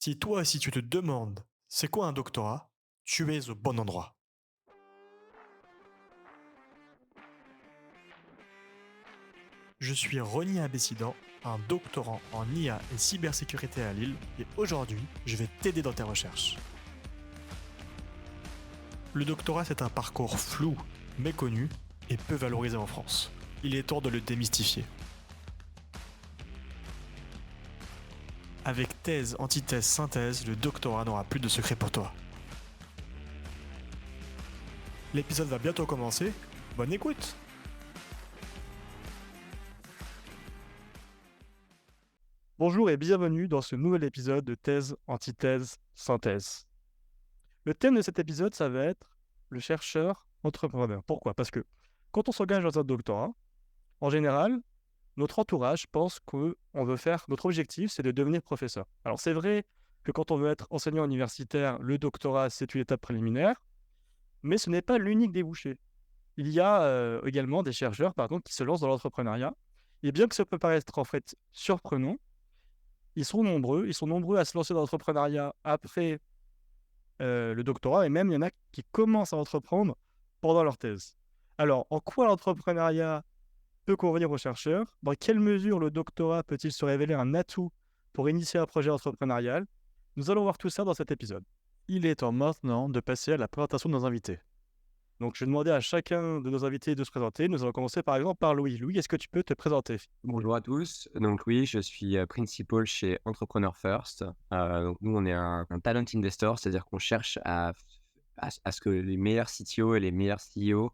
Si toi aussi tu te demandes c'est quoi un doctorat, tu es au bon endroit. Je suis Rony Abessidan, un doctorant en IA et cybersécurité à Lille, et aujourd'hui, je vais t'aider dans tes recherches. Le doctorat, c'est un parcours flou, méconnu et peu valorisé en France. Il est temps de le démystifier. Avec thèse, antithèse, synthèse, le doctorat n'aura plus de secret pour toi. L'épisode va bientôt commencer. Bonne écoute! Bonjour et bienvenue dans ce nouvel épisode de Thèse, Antithèse, Synthèse. Le thème de cet épisode, ça va être le chercheur entrepreneur. Pourquoi? Parce que quand on s'engage dans un doctorat, en général, notre entourage pense notre objectif, c'est de devenir professeur. Alors c'est vrai que quand on veut être enseignant universitaire, le doctorat, c'est une étape préliminaire, mais ce n'est pas l'unique débouché. Il y a également des chercheurs, par contre, qui se lancent dans l'entrepreneuriat. Et bien que ça peut paraître en fait surprenant, ils sont nombreux à se lancer dans l'entrepreneuriat après le doctorat, et même il y en a qui commencent à entreprendre pendant leur thèse. Alors, en quoi l'entrepreneuriat peut convenir aux chercheurs? Dans quelle mesure le doctorat peut-il se révéler un atout pour initier un projet entrepreneurial? Nous allons voir tout ça dans cet épisode. Il est temps maintenant de passer à la présentation de nos invités. Donc, je vais demander à chacun de nos invités de se présenter. Nous allons commencer par exemple par Louis. Louis, est-ce que tu peux te présenter? Bonjour à tous. Donc oui, je suis principal chez Entrepreneur First. Donc nous, on est un talent investor, c'est-à-dire qu'on cherche à ce que les meilleurs CTO et les meilleurs CEO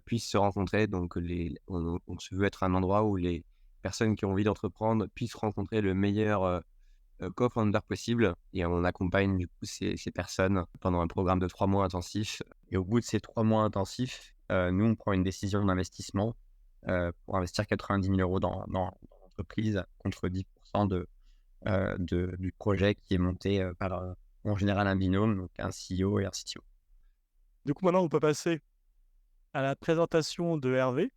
puissent se rencontrer. Donc on se veut être un endroit où les personnes qui ont envie d'entreprendre puissent rencontrer le meilleur co-founder possible. Et on accompagne du coup ces personnes pendant un programme de 3 mois intensif. Et au bout de ces 3 mois intensifs, nous, on prend une décision d'investissement pour investir 90 000 € dans l'entreprise contre 10 du projet qui est monté par en général un binôme, donc un CEO et un CTO. Du coup, maintenant, on peut passer à la présentation de Hervé.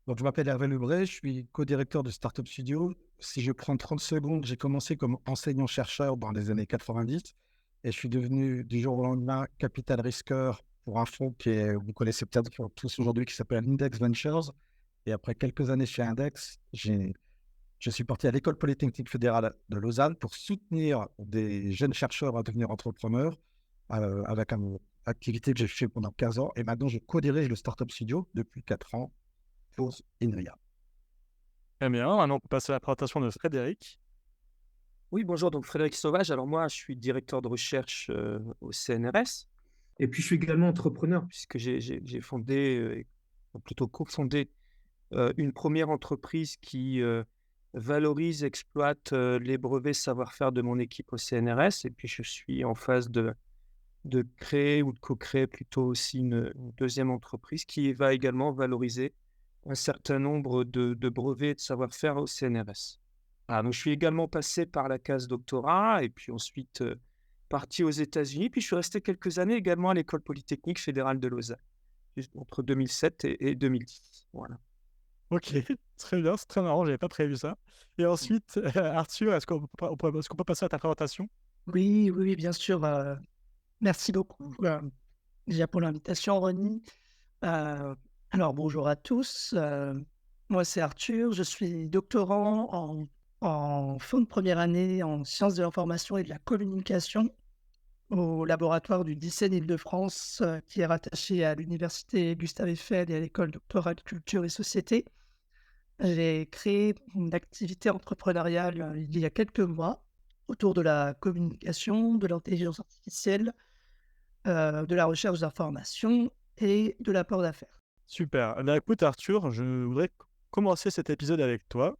Donc, je m'appelle Hervé Lebray, je suis co-directeur de Startup Studio. Si je prends 30 secondes, j'ai commencé comme enseignant-chercheur dans les années 90 et je suis devenu du jour au lendemain capital risqueur pour un fonds vous connaissez peut-être tous aujourd'hui, qui s'appelle Index Ventures. Et après quelques années chez Index, je suis parti à l'École Polytechnique fédérale de Lausanne pour soutenir des jeunes chercheurs à devenir entrepreneurs avec une activité que j'ai fait pendant 15 ans. Et maintenant, je co-dirige le Startup Studio depuis 4 ans pour Inria. Très bien, maintenant on peut passer à la présentation de Frédéric. Oui, bonjour, donc Frédéric Sauvage. Alors moi, je suis directeur de recherche au CNRS. Et puis, je suis également entrepreneur puisque j'ai fondé, ou plutôt cofondé, une première entreprise qui valorise, exploite les brevets savoir-faire de mon équipe au CNRS. Et puis, je suis en phase de créer ou de co-créer plutôt aussi une deuxième entreprise qui va également valoriser un certain nombre de brevets et de savoir-faire au CNRS. Ah, donc je suis également passé par la case doctorat et puis ensuite, parti aux États-Unis. Puis je suis resté quelques années également à l'École Polytechnique fédérale de Lausanne, juste entre 2007 et 2010. Voilà. Ok, très bien, c'est très marrant, j'avais pas prévu ça. Et ensuite, Arthur, est-ce qu'on peut passer à ta présentation? Oui, oui, oui, bien sûr. Merci beaucoup déjà pour l'invitation, Ronny. Euh, alors, bonjour à tous. Moi, c'est Arthur. Je suis doctorant en fin de première année en sciences de l'information et de la communication au laboratoire du DICEN Île-de-France, qui est rattaché à l'université Gustave Eiffel et à l'école doctorale de culture et société. J'ai créé une activité entrepreneuriale il y a quelques mois autour de la communication, de l'intelligence artificielle, de la recherche d'informations et de l'apport d'affaires. Super. Eh bien, écoute, Arthur, je voudrais commencer cet épisode avec toi,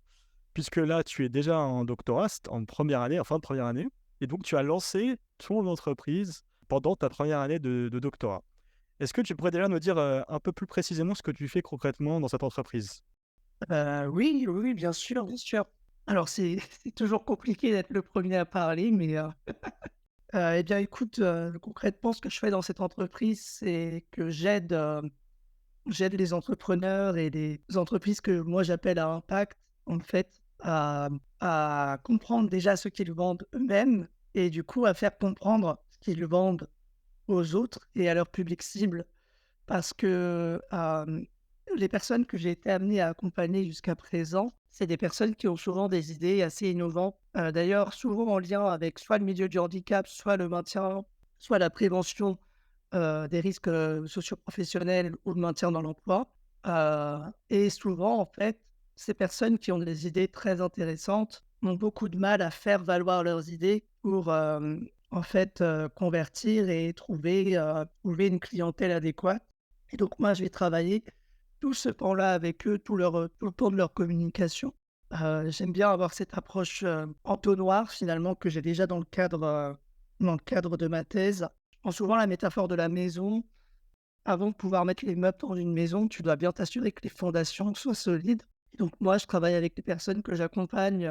puisque là, tu es déjà en doctorat, c'est en première année, en fin de première année, et donc tu as lancé ton entreprise pendant ta première année de doctorat. Est-ce que tu pourrais déjà nous dire un peu plus précisément ce que tu fais concrètement dans cette entreprise? Oui, oui, oui, bien sûr, bien sûr. Alors, c'est c'est toujours compliqué d'être le premier à parler, mais eh bien, écoute, concrètement, ce que je fais dans cette entreprise, c'est que j'aide les entrepreneurs et les entreprises que moi j'appelle à impact, en fait, à à comprendre déjà ce qu'ils vendent eux-mêmes et du coup à faire comprendre ce qu'ils vendent aux autres et à leur public cible. Parce que les personnes que j'ai été amené à accompagner jusqu'à présent, c'est des personnes qui ont souvent des idées assez innovantes. D'ailleurs, souvent en lien avec soit le milieu du handicap, soit le maintien, soit la prévention des risques socio-professionnels ou le maintien dans l'emploi. Et souvent, en fait, ces personnes qui ont des idées très intéressantes ont beaucoup de mal à faire valoir leurs idées pour en fait convertir et trouver une clientèle adéquate. Et donc, moi, je vais travailler tout ce pan-là avec eux, tout le pan de leur communication. J'aime bien avoir cette approche entonnoir, finalement, que j'ai déjà dans le cadre de ma thèse. Je prends souvent la métaphore de la maison. Avant de pouvoir mettre les meubles dans une maison, tu dois bien t'assurer que les fondations soient solides. Et donc, moi, je travaille avec les personnes que j'accompagne.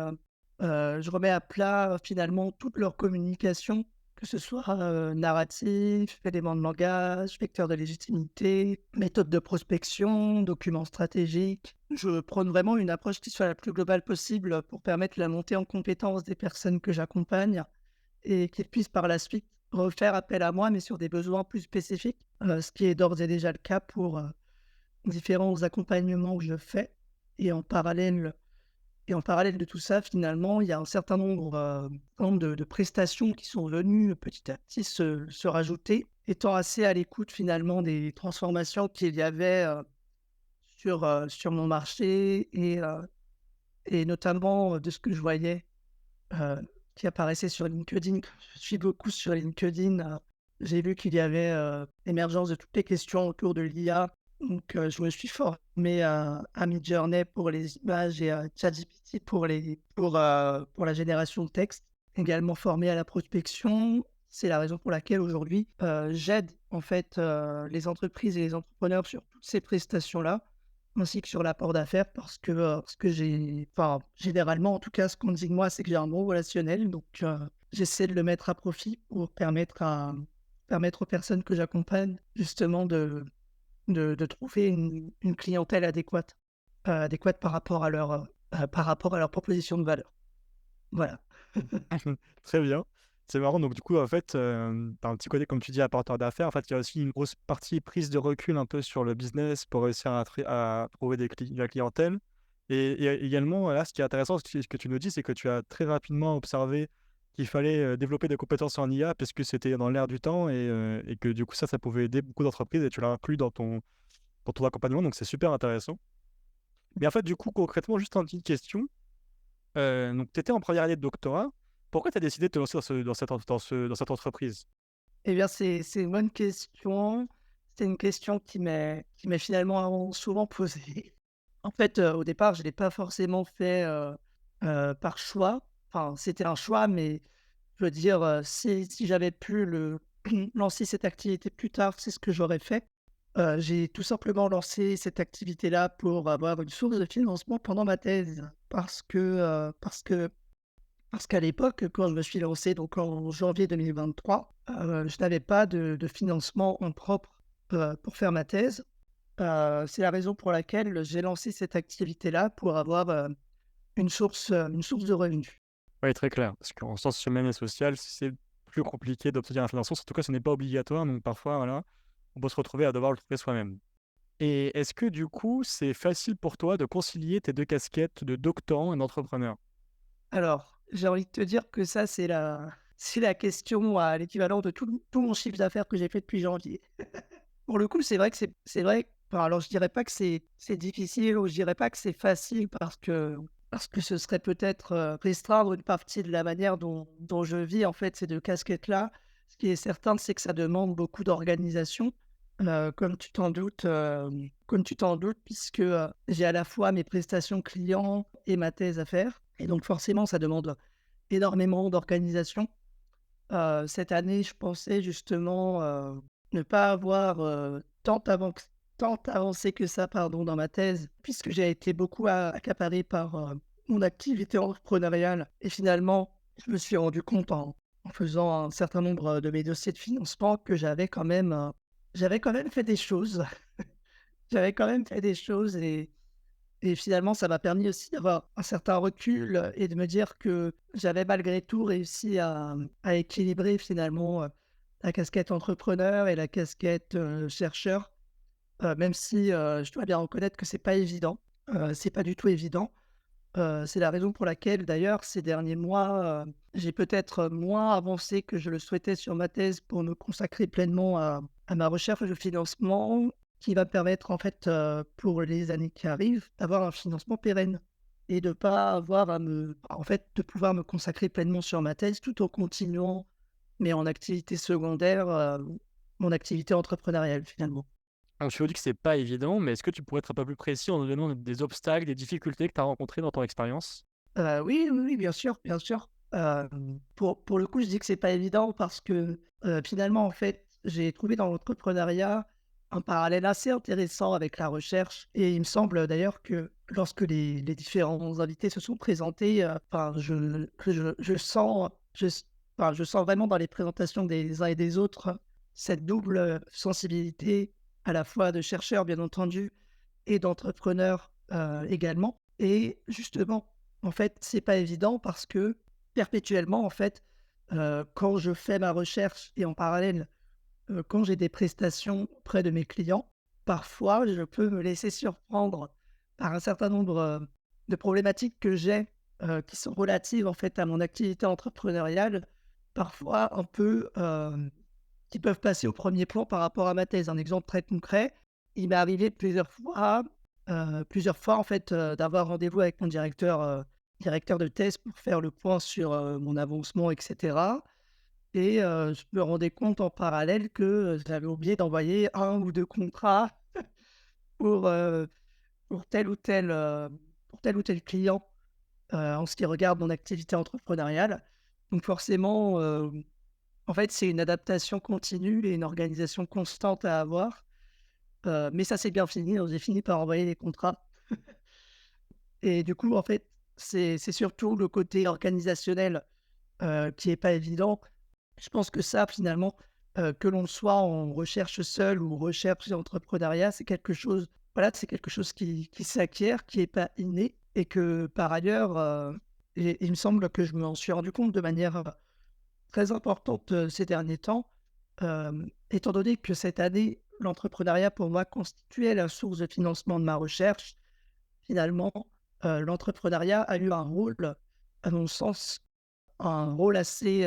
Je remets à plat, finalement, toute leur communication, que ce soit narratif, éléments de langage, vecteur de légitimité, méthode de prospection, documents stratégiques. Je prône vraiment une approche qui soit la plus globale possible pour permettre la montée en compétence des personnes que j'accompagne et qu'ils puissent par la suite refaire appel à moi, mais sur des besoins plus spécifiques, ce qui est d'ores et déjà le cas pour différents accompagnements que je fais. Et en parallèle, de tout ça, finalement, il y a un certain nombre de prestations qui sont venues petit à petit se rajouter, étant assez à l'écoute finalement des transformations qu'il y avait sur mon marché et notamment de ce que je voyais euh, qui apparaissait sur LinkedIn. Je suis beaucoup sur LinkedIn. J'ai vu qu'il y avait émergence de toutes les questions autour de l'IA. Donc, je me suis formé à Midjourney pour les images et à ChatGPT pour la génération de texte. Également formé à la prospection. C'est la raison pour laquelle aujourd'hui, j'aide en fait les entreprises et les entrepreneurs sur toutes ces prestations-là, ainsi que sur l'apport d'affaires, parce que généralement, en tout cas, ce qu'on dit de moi, c'est que j'ai un bon relationnel. Donc, j'essaie de le mettre à profit pour permettre aux personnes que j'accompagne justement de trouver une clientèle adéquate, adéquate par rapport à leur proposition de valeur. Voilà. Très bien. C'est marrant. Donc, du coup, en fait, tu as un petit côté, comme tu dis, apporteur d'affaires. En fait, il y a aussi une grosse partie prise de recul un peu sur le business pour réussir à trouver de la clientèle. Et également, là, ce qui est intéressant, ce que tu nous dis, c'est que tu as très rapidement observé qu'il fallait développer des compétences en IA parce que c'était dans l'air du temps et que du coup, ça pouvait aider beaucoup d'entreprises et tu l'as inclus dans ton accompagnement. Donc, c'est super intéressant. Mais en fait, du coup, concrètement, juste une petite question. Donc, tu étais en première année de doctorat. Pourquoi tu as décidé de te lancer dans cette entreprise? Eh bien, c'est une bonne question. C'est une question qui m'est finalement souvent posée. En fait, au départ, je ne l'ai pas forcément fait par choix. Enfin, c'était un choix, mais je veux dire, si j'avais pu lancer cette activité plus tard, c'est ce que j'aurais fait. J'ai tout simplement lancé cette activité-là pour avoir une source de financement pendant ma thèse. Parce qu'à l'époque, quand je me suis lancé, donc en janvier 2023, je n'avais pas de financement en propre pour faire ma thèse. C'est la raison pour laquelle j'ai lancé cette activité-là pour avoir une source de revenus. Oui, très clair. Parce qu'en sciences humaines et sociales, c'est plus compliqué d'obtenir un financement. En tout cas, ce n'est pas obligatoire. Donc, parfois, voilà, on peut se retrouver à devoir le trouver soi-même. Et est-ce que, du coup, c'est facile pour toi de concilier tes deux casquettes de doctorant et d'entrepreneur? Alors, j'ai envie de te dire que ça, c'est la question à l'équivalent de tout mon chiffre d'affaires que j'ai fait depuis janvier. Pour le coup, c'est vrai que c'est vrai. Enfin, alors, je dirais pas que c'est difficile ou je dirais pas que c'est facile parce que ce serait peut-être restreindre une partie de la manière dont je vis en fait ces deux casquettes-là. Ce qui est certain, c'est que ça demande beaucoup d'organisation, comme tu t'en doutes, puisque j'ai à la fois mes prestations clients et ma thèse à faire. Et donc, forcément, ça demande énormément d'organisation. Cette année, je pensais justement ne pas avoir tant avancé que ça dans ma thèse, puisque j'ai été beaucoup accaparé par mon activité entrepreneuriale. Et finalement, je me suis rendu compte en faisant un certain nombre de mes dossiers de financement que j'avais quand même fait des choses. J'avais quand même fait des choses Et finalement, ça m'a permis aussi d'avoir un certain recul et de me dire que j'avais malgré tout réussi à équilibrer finalement la casquette entrepreneur et la casquette chercheur, même si je dois bien reconnaître que c'est pas évident. C'est pas du tout évident. C'est la raison pour laquelle d'ailleurs ces derniers mois, j'ai peut-être moins avancé que je le souhaitais sur ma thèse pour me consacrer pleinement à ma recherche de financement qui va me permettre en fait, pour les années qui arrivent, d'avoir un financement pérenne et de pas avoir à de pouvoir me consacrer pleinement sur ma thèse tout en continuant, mais en activité secondaire, mon activité entrepreneuriale finalement. Alors, tu me dis que c'est pas évident, mais est-ce que tu pourrais être un peu plus précis en nous donnant des obstacles, des difficultés que tu as rencontrées dans ton expérience? Oui, oui, oui, bien sûr, bien sûr. Pour le coup, je dis que c'est pas évident parce que, finalement, en fait, j'ai trouvé dans l'entrepreneuriat un parallèle assez intéressant avec la recherche et il me semble d'ailleurs que lorsque les différents invités se sont présentés, enfin, je sens je sens vraiment dans les présentations des uns et des autres cette double sensibilité à la fois de chercheurs, bien entendu, et d'entrepreneurs, également et justement, en fait, c'est pas évident parce que perpétuellement, en fait, quand je fais ma recherche et en parallèle, quand j'ai des prestations auprès de mes clients, parfois je peux me laisser surprendre par un certain nombre, de problématiques que j'ai, qui sont relatives en fait à mon activité entrepreneuriale, parfois un peu, qui peuvent passer au premier plan par rapport à ma thèse. Un exemple très concret, il m'est arrivé plusieurs fois en fait, d'avoir rendez-vous avec mon directeur de thèse pour faire le point sur, mon avancement et cetera et je me rendais compte en parallèle que, j'avais oublié d'envoyer un ou 2 contrats pour, pour tel ou tel, pour tel ou tel client, en ce qui regarde mon activité entrepreneuriale. Donc forcément, en fait, c'est une adaptation continue et une organisation constante à avoir, mais ça s'est bien fini, donc j'ai fini par envoyer les contrats et du coup, en fait, c'est surtout le côté organisationnel, qui est pas évident. Je pense que ça, finalement, que l'on soit en recherche seule ou recherche et entrepreneuriat, c'est quelque chose, voilà, c'est quelque chose qui s'acquiert, qui est pas inné et que par ailleurs, il me semble que je m'en suis rendu compte de manière, très importante, ces derniers temps, étant donné que cette année, l'entrepreneuriat pour moi constituait la source de financement de ma recherche. Finalement, l'entrepreneuriat a eu un rôle, à mon sens, un rôle assez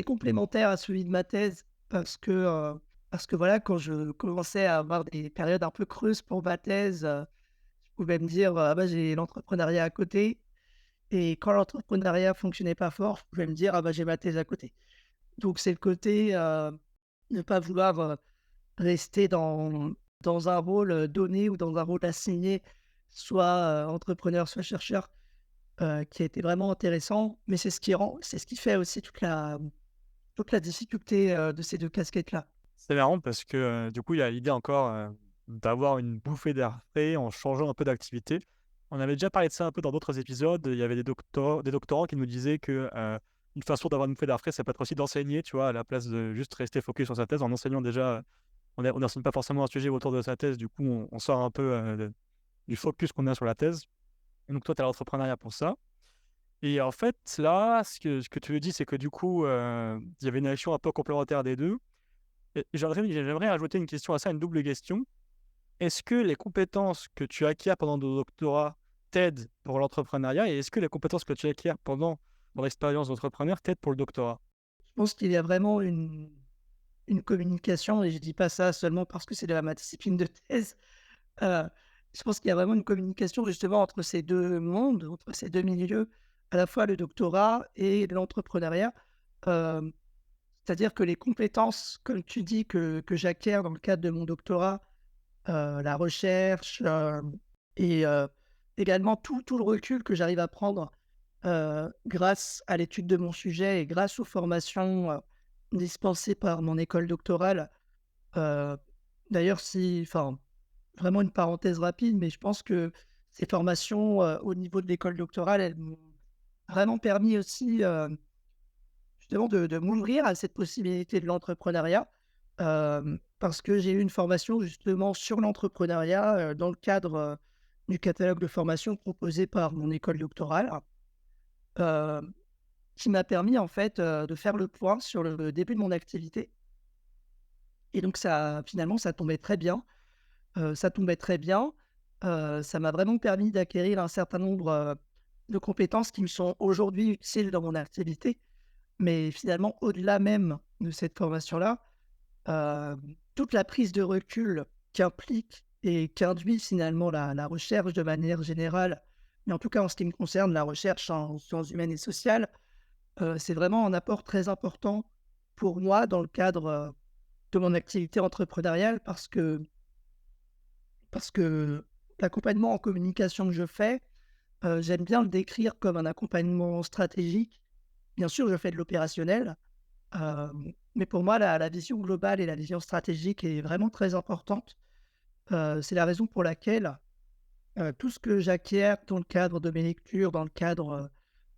complémentaire à celui de ma thèse parce que voilà, quand je commençais à avoir des périodes un peu creuses pour ma thèse, je pouvais me dire: «Ah bah, j'ai l'entrepreneuriat à côté» et quand l'entrepreneuriat fonctionnait pas fort, je pouvais me dire: «Ah bah, j'ai ma thèse à côté». Donc c'est le côté, ne pas vouloir, rester dans un rôle, donné ou dans un rôle assigné, soit, entrepreneur, soit chercheur, qui a été vraiment intéressant. Mais c'est ce qui fait aussi toute la difficulté, de ces 2 casquettes-là. C'est marrant parce que, du coup, il y a l'idée encore, d'avoir une bouffée d'air frais en changeant un peu d'activité. On avait déjà parlé de ça un peu dans d'autres épisodes. Il y avait des doctorants qui nous disaient que, une façon d'avoir une bouffée d'air frais, ça peut être aussi d'enseigner, tu vois? À la place de juste rester focus sur sa thèse. En enseignant déjà, on n'enseigne pas forcément un sujet autour de sa thèse. Du coup, on sort un peu, du focus qu'on a sur la thèse. Et donc toi, tu as l'entrepreneuriat pour ça. Et en fait, là, ce que tu me dis, c'est que du coup, il y avait une action un peu complémentaire des 2. Et j'aimerais ajouter une question à ça, une double question. Est-ce que les compétences que tu acquiers pendant ton doctorat t'aident pour l'entrepreneuriat et est-ce que les compétences que tu acquiers pendant ton expérience d'entrepreneur t'aident pour le doctorat? Je pense qu'il y a vraiment une communication et je dis pas ça seulement parce que c'est de ma discipline de thèse. Heu, je pense qu'il y a vraiment une communication justement entre ces 2 mondes, entre ces 2 milieux, à la fois le doctorat et l'entrepreneuriat. Hem, C'est-à-dire que les compétences, comme tu dis, que j'acquiers dans le cadre de mon doctorat, la recherche, et également tout le recul que j'arrive à prendre, grâce à l'étude de mon sujet et grâce aux formations, dispensées par mon école doctorale. Heu, D'ailleurs vraiment une parenthèse rapide, mais je pense que ces formations, au niveau de l'école doctorale, elles m'ont vraiment permis aussi, justement de m'ouvrir à cette possibilité de l'entrepreneuriat, parce que j'ai eu une formation justement sur l'entrepreneuriat, dans le cadre, du catalogue de formation proposé par mon école doctorale, euh, qui m'a permis en fait de faire le point sur le début de mon activité. Et donc finalement, ça tombait très bien. Ça tombait très bien. Ça m'a vraiment permis d'acquérir un certain nombre de compétences qui me sont aujourd'hui utiles dans mon activité. Mais finalement, au-delà même de cette formation-là, euh, toute la prise de recul qu'implique et qu'induit finalement la recherche de manière générale, mais en tout cas en ce qui me concerne, la recherche en sciences humaines et sociales, c'est vraiment un apport très important pour moi dans le cadre de mon activité entrepreneuriale parce que l'accompagnement en communication que je fais, j'aime bien le décrire comme un accompagnement stratégique. Bien sûr, je fais de l'opérationnel, mais pour moi, la vision globale et la vision stratégique est vraiment très importante. C'est la raison pour laquelle tout ce que j'acquiers dans le cadre de mes lectures, dans le cadre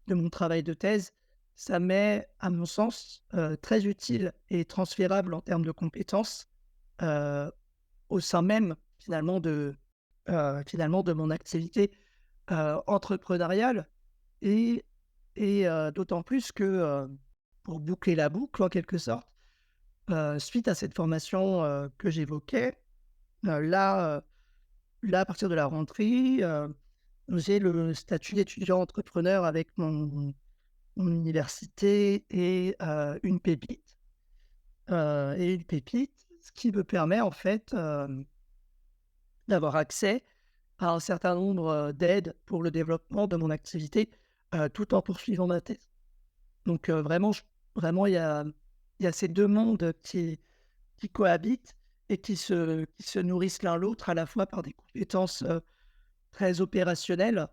de mon travail de thèse, ça m'est, à mon sens, très utile et transférable en termes de compétences euh, au sein même, finalement, de mon activité entrepreneuriale. Et, et d'autant plus que, pour boucler la boucle, en quelque sorte, suite à cette formation que j'évoquais, là, à partir de la rentrée, j'ai le statut d'étudiant entrepreneur avec mon université et une pépite. Ce qui me permet en fait d'avoir accès à un certain nombre d'aides pour le développement de mon activité tout en poursuivant ma thèse. Donc vraiment, il y a ces deux mondes qui cohabitent et qui se nourrissent l'un l'autre à la fois par des compétences très opérationnelles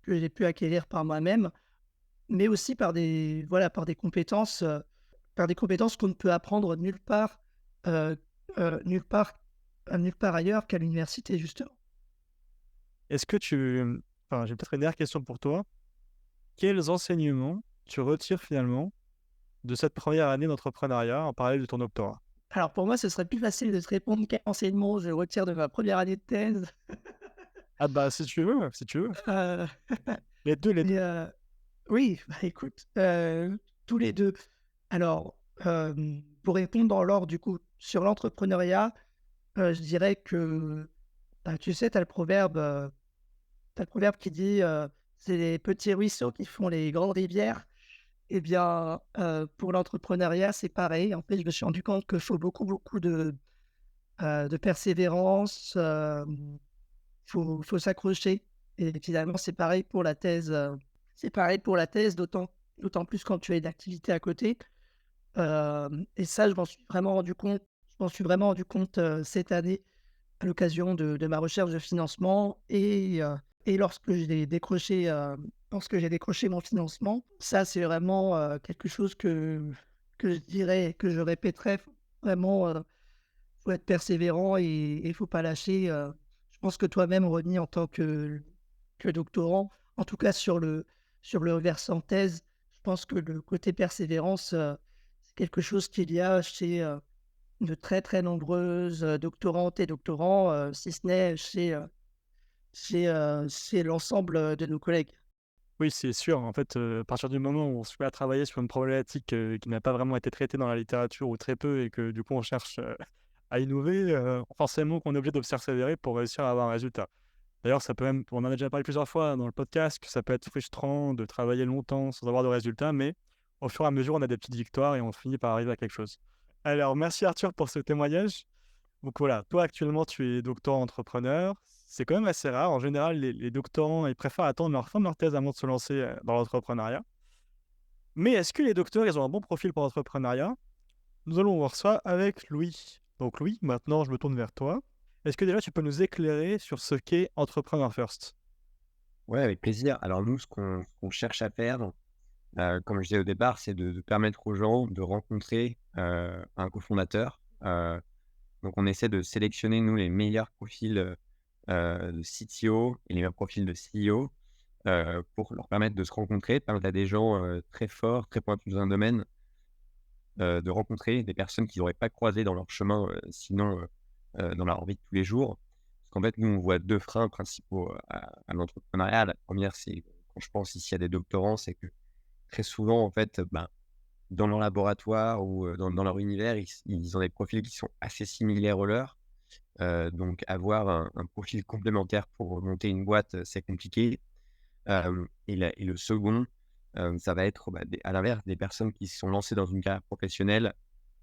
que j'ai pu acquérir par moi-même, mais aussi voilà, par des compétences qu'on ne peut apprendre euh, nulle part ailleurs qu'à l'université, justement. Est-ce que Enfin, j'ai peut-être une dernière question pour toi. Quels enseignements tu retires finalement de cette première année d'entrepreneuriat en parallèle de ton doctorat? Alors pour moi, ce serait plus facile de te répondre quel enseignement je retire de ma première année de thèse. Ah bah si tu veux, si tu veux. Euh, Les deux, les deux. mais, oui, bah, écoute, tous les deux. Alors, pour répondre dans l'ordre, du coup, sur l'entrepreneuriat, je dirais que, bah, tu sais, tu as le proverbe qui dit c'est les petits ruisseaux qui font les grandes rivières. Eh bien, pour l'entrepreneuriat, c'est pareil. En fait, je me suis rendu compte qu'il faut beaucoup, beaucoup de persévérance. Faut s'accrocher. Et finalement, c'est pareil pour la thèse. C'est pareil pour la thèse, d'autant plus quand tu as une activité à côté. Et ça, je m'en suis vraiment rendu compte. Je m'en suis vraiment rendu compte cette année à l'occasion de ma recherche de financement et lorsque j'ai décroché mon financement. Ça, c'est vraiment quelque chose que je dirais, que je répéterais. Vraiment, faut être persévérant et il faut pas lâcher. Je pense que toi-même, Ronnie, en tant que doctorant, en tout cas sur le versant thèse, je pense que le côté persévérance, c'est quelque chose qu'il y a chez de très très nombreuses doctorantes et doctorants, si ce n'est chez l'ensemble de nos collègues. Oui, c'est sûr. En fait, à partir du moment où on se met à travailler sur une problématique qui n'a pas vraiment été traitée dans la littérature ou très peu et que du coup on cherche à innover, forcément qu'on est obligé de persévérer pour réussir à avoir un résultat. D'ailleurs, ça peut même, on en a déjà parlé plusieurs fois dans le podcast, que ça peut être frustrant de travailler longtemps sans avoir de résultats, mais au fur et à mesure, on a des petites victoires et on finit par arriver à quelque chose. Alors, merci Arthur pour ce témoignage. Donc voilà, toi actuellement, tu es doctorant entrepreneur. C'est quand même assez rare. En général, les doctorants, ils préfèrent attendre leur fin de leur thèse avant de se lancer dans l'entrepreneuriat. Mais est-ce que les docteurs, ils ont un bon profil pour l'entrepreneuriat? Nous allons voir ça avec Louis. Donc Louis, maintenant, je me tourne vers toi. Est-ce que déjà, tu peux nous éclairer sur ce qu'est Entrepreneur First? Ouais, avec plaisir. Alors nous, ce qu'on cherche à faire, comme je disais au départ, c'est de permettre aux gens de rencontrer un cofondateur. Donc on essaie de sélectionner, nous, les meilleurs profils de CTO et les meilleurs profils de CEO pour leur permettre de se rencontrer, de permettre à des gens très forts, très pointus dans un domaine, de rencontrer des personnes qu'ils n'auraient pas croisées dans leur chemin sinon dans leur vie de tous les jours, Parce qu'en fait, nous, on voit 2 freins principaux à l'entrepreneuriat. La première, c'est quand je pense ici à des doctorants, c'est que très souvent, en fait, dans leur laboratoire ou dans leur univers, ils ont des profils qui sont assez similaires aux leurs. Donc avoir un profil complémentaire pour monter une boîte, c'est compliqué. Et le second, ça va être, à l'inverse, des personnes qui se sont lancées dans une carrière professionnelle,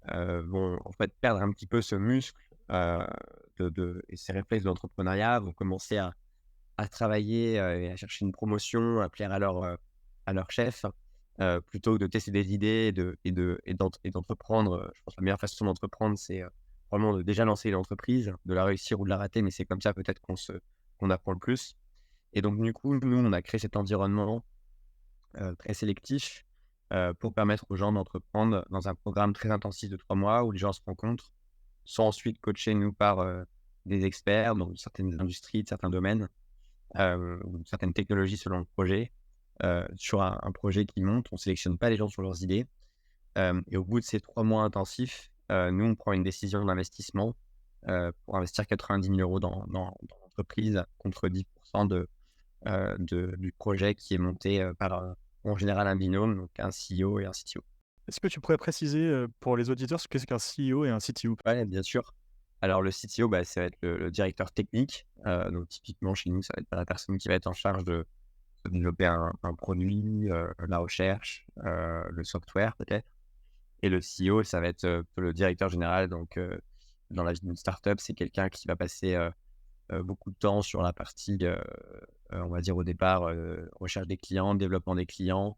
vont en fait perdre un petit peu ce muscle, et ces réflexes d'entrepreneuriat, vont commencer à travailler, et à chercher une promotion, à plaire à leur chef, plutôt que de tester des idées et d'entreprendre. Je pense que la meilleure façon d'entreprendre, c'est, vraiment de déjà lancer l'entreprise, de la réussir ou de la rater, mais c'est comme ça peut-être qu'on apprend le plus. Et donc du coup, nous, on a créé cet environnement, très sélectif, pour permettre aux gens d'entreprendre dans un programme très intensif de 3 mois où les gens se rencontrent, sont ensuite coachés, nous, par, des experts dans certaines industries, de certains domaines, ou certaines technologies selon le projet. Sur un projet qui monte, on sélectionne pas les gens sur leurs idées. Et au bout de ces 3 mois intensifs, nous, on prend une décision d'investissement, pour investir 90 000 € dans l'entreprise contre 10 du projet qui est monté, par, en général un binôme, donc un CEO et un CTO. Est-ce que tu pourrais préciser pour les auditeurs ce qu'est-ce qu'un CEO et un CTO? Ouais, bien sûr. Alors le CTO, ça va être le directeur technique. Donc typiquement chez nous, ça va être la personne qui va être en charge de développer un produit, la recherche, le software peut-être. Et le CEO, ça va être, le directeur général. Donc dans la vie d'une startup, c'est quelqu'un qui va passer, beaucoup de temps sur la partie, on va dire au départ, recherche des clients, développement des clients,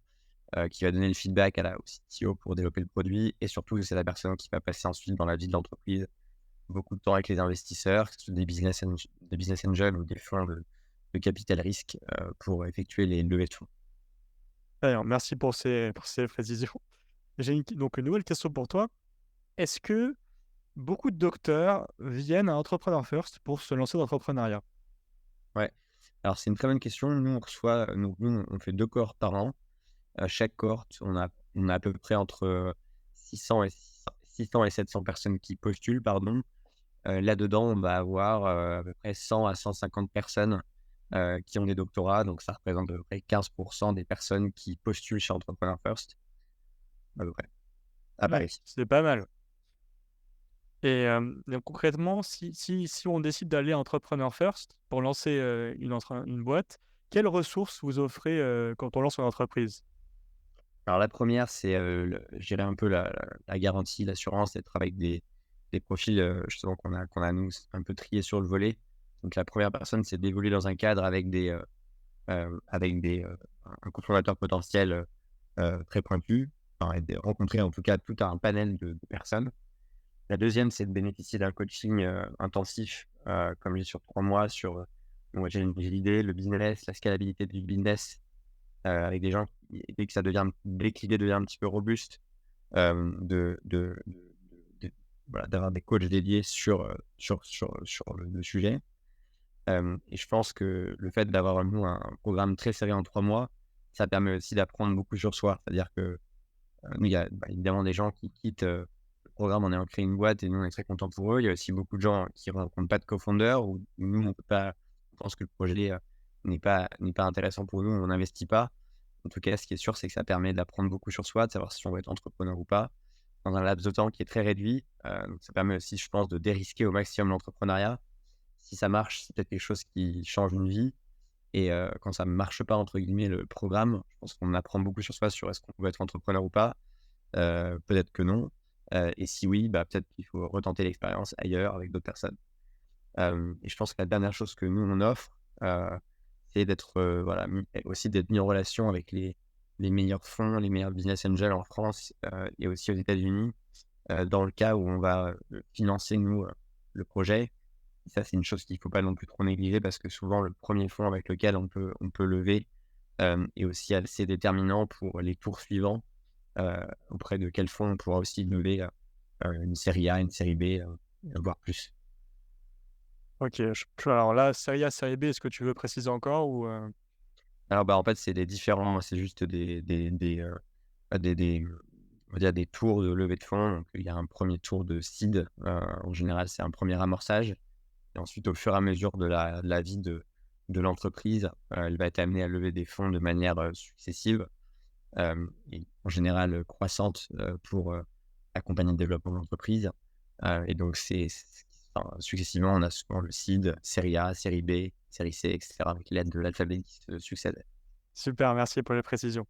qui va donner le feedback au CTO pour développer le produit. Et surtout, c'est la personne qui va passer ensuite dans la vie de l'entreprise beaucoup de temps avec les investisseurs, que ce soit des business angels ou des fonds de capital risque, pour effectuer les levées de fonds. Alors, merci pour ces précisions. J'ai donc une nouvelle question pour toi. Est-ce que beaucoup de docteurs viennent à Entrepreneur First pour se lancer dans l'entrepreneuriat? Ouais. Alors c'est une très bonne question. Nous, on reçoit, nous, on fait 2 cohortes par an. Chaque cohorte, on a à peu près entre 600 et 700 personnes qui postulent, pardon. Là-dedans, on va avoir, à peu près 100 à 150 personnes, qui ont des doctorats. Donc ça représente à peu près 15 des personnes qui postulent chez Entrepreneur First, à peu près, à Ouais, Paris. c'est pas mal. Et donc concrètement, si on décide d'aller à Entrepreneur First pour lancer une boîte, quelles ressources vous offrez quand on lance une entreprise? Alors la première, c'est, je dirais un peu la garantie, l'assurance d'être avec des profils, justement qu'on a nous un peu triés sur le volet. Donc la première personne, c'est d'évoluer dans un cadre avec un cofondateur potentiel, très pointu, enfin et de rencontrer en tout cas tout un panel de personnes. La deuxième, c'est de bénéficier d'un coaching, intensif, comme j'ai sur 3 mois sur, j'ai l'idée, le business, la scalabilité du business, avec des gens qui dès que l'idée devient un petit peu robuste, de voilà, d'avoir des coachs dédiés sur le sujet. Et je pense que le fait d'avoir, nous, un programme très serré en 3 mois, ça permet aussi d'apprendre beaucoup sur soi. C'est-à-dire que, nous, il y a, évidemment des gens qui quittent, le programme en ayant créé une boîte et nous, on est très contents pour eux. Il y a aussi beaucoup de gens qui ne rencontrent pas de co-founder ou nous, on pense que le projet, n'est pas intéressant pour nous, on n'investit pas. En tout cas, ce qui est sûr, c'est que ça permet d'apprendre beaucoup sur soi, de savoir si on veut être entrepreneur ou pas, dans un laps de temps qui est très réduit. Donc ça permet aussi, je pense, de dérisquer au maximum l'entrepreneuriat. Si ça marche, c'est peut-être quelque chose qui change une vie. Et quand ça ne marche pas, entre guillemets, le programme, je pense qu'on apprend beaucoup sur soi, sur est-ce qu'on veut être entrepreneur ou pas. Peut-être que non. Et si oui, peut-être qu'il faut retenter l'expérience ailleurs avec d'autres personnes. Et je pense que la dernière chose que nous, on offre, c'est d'être, voilà, aussi d'être mis en relation avec les meilleurs fonds, les meilleurs business angels en France, et aussi aux États-Unis, dans le cas où on va, financer, nous, le projet. Et ça, c'est une chose qu'il ne faut pas non plus trop négliger parce que souvent, le premier fonds avec lequel on peut lever, est aussi assez déterminant pour les tours suivants, auprès de quel fonds on pourra aussi lever, une série A, une série B, voire plus. OK, alors là, série A, série B, est-ce que tu veux préciser encore ou Alors, en fait, c'est juste on va dire des tours de levée de fonds. Donc il y a un premier tour de seed, en général, c'est un premier amorçage. Et ensuite, au fur et à mesure de la vie de l'entreprise, elle va être amenée à lever des fonds de manière successive et en général croissante pour accompagner le développement de l'entreprise. Et donc, successivement, on a souvent le seed, série A, série B, série C, etc., avec l'aide de l'alphabet qui se succède. Super, merci pour les précisions.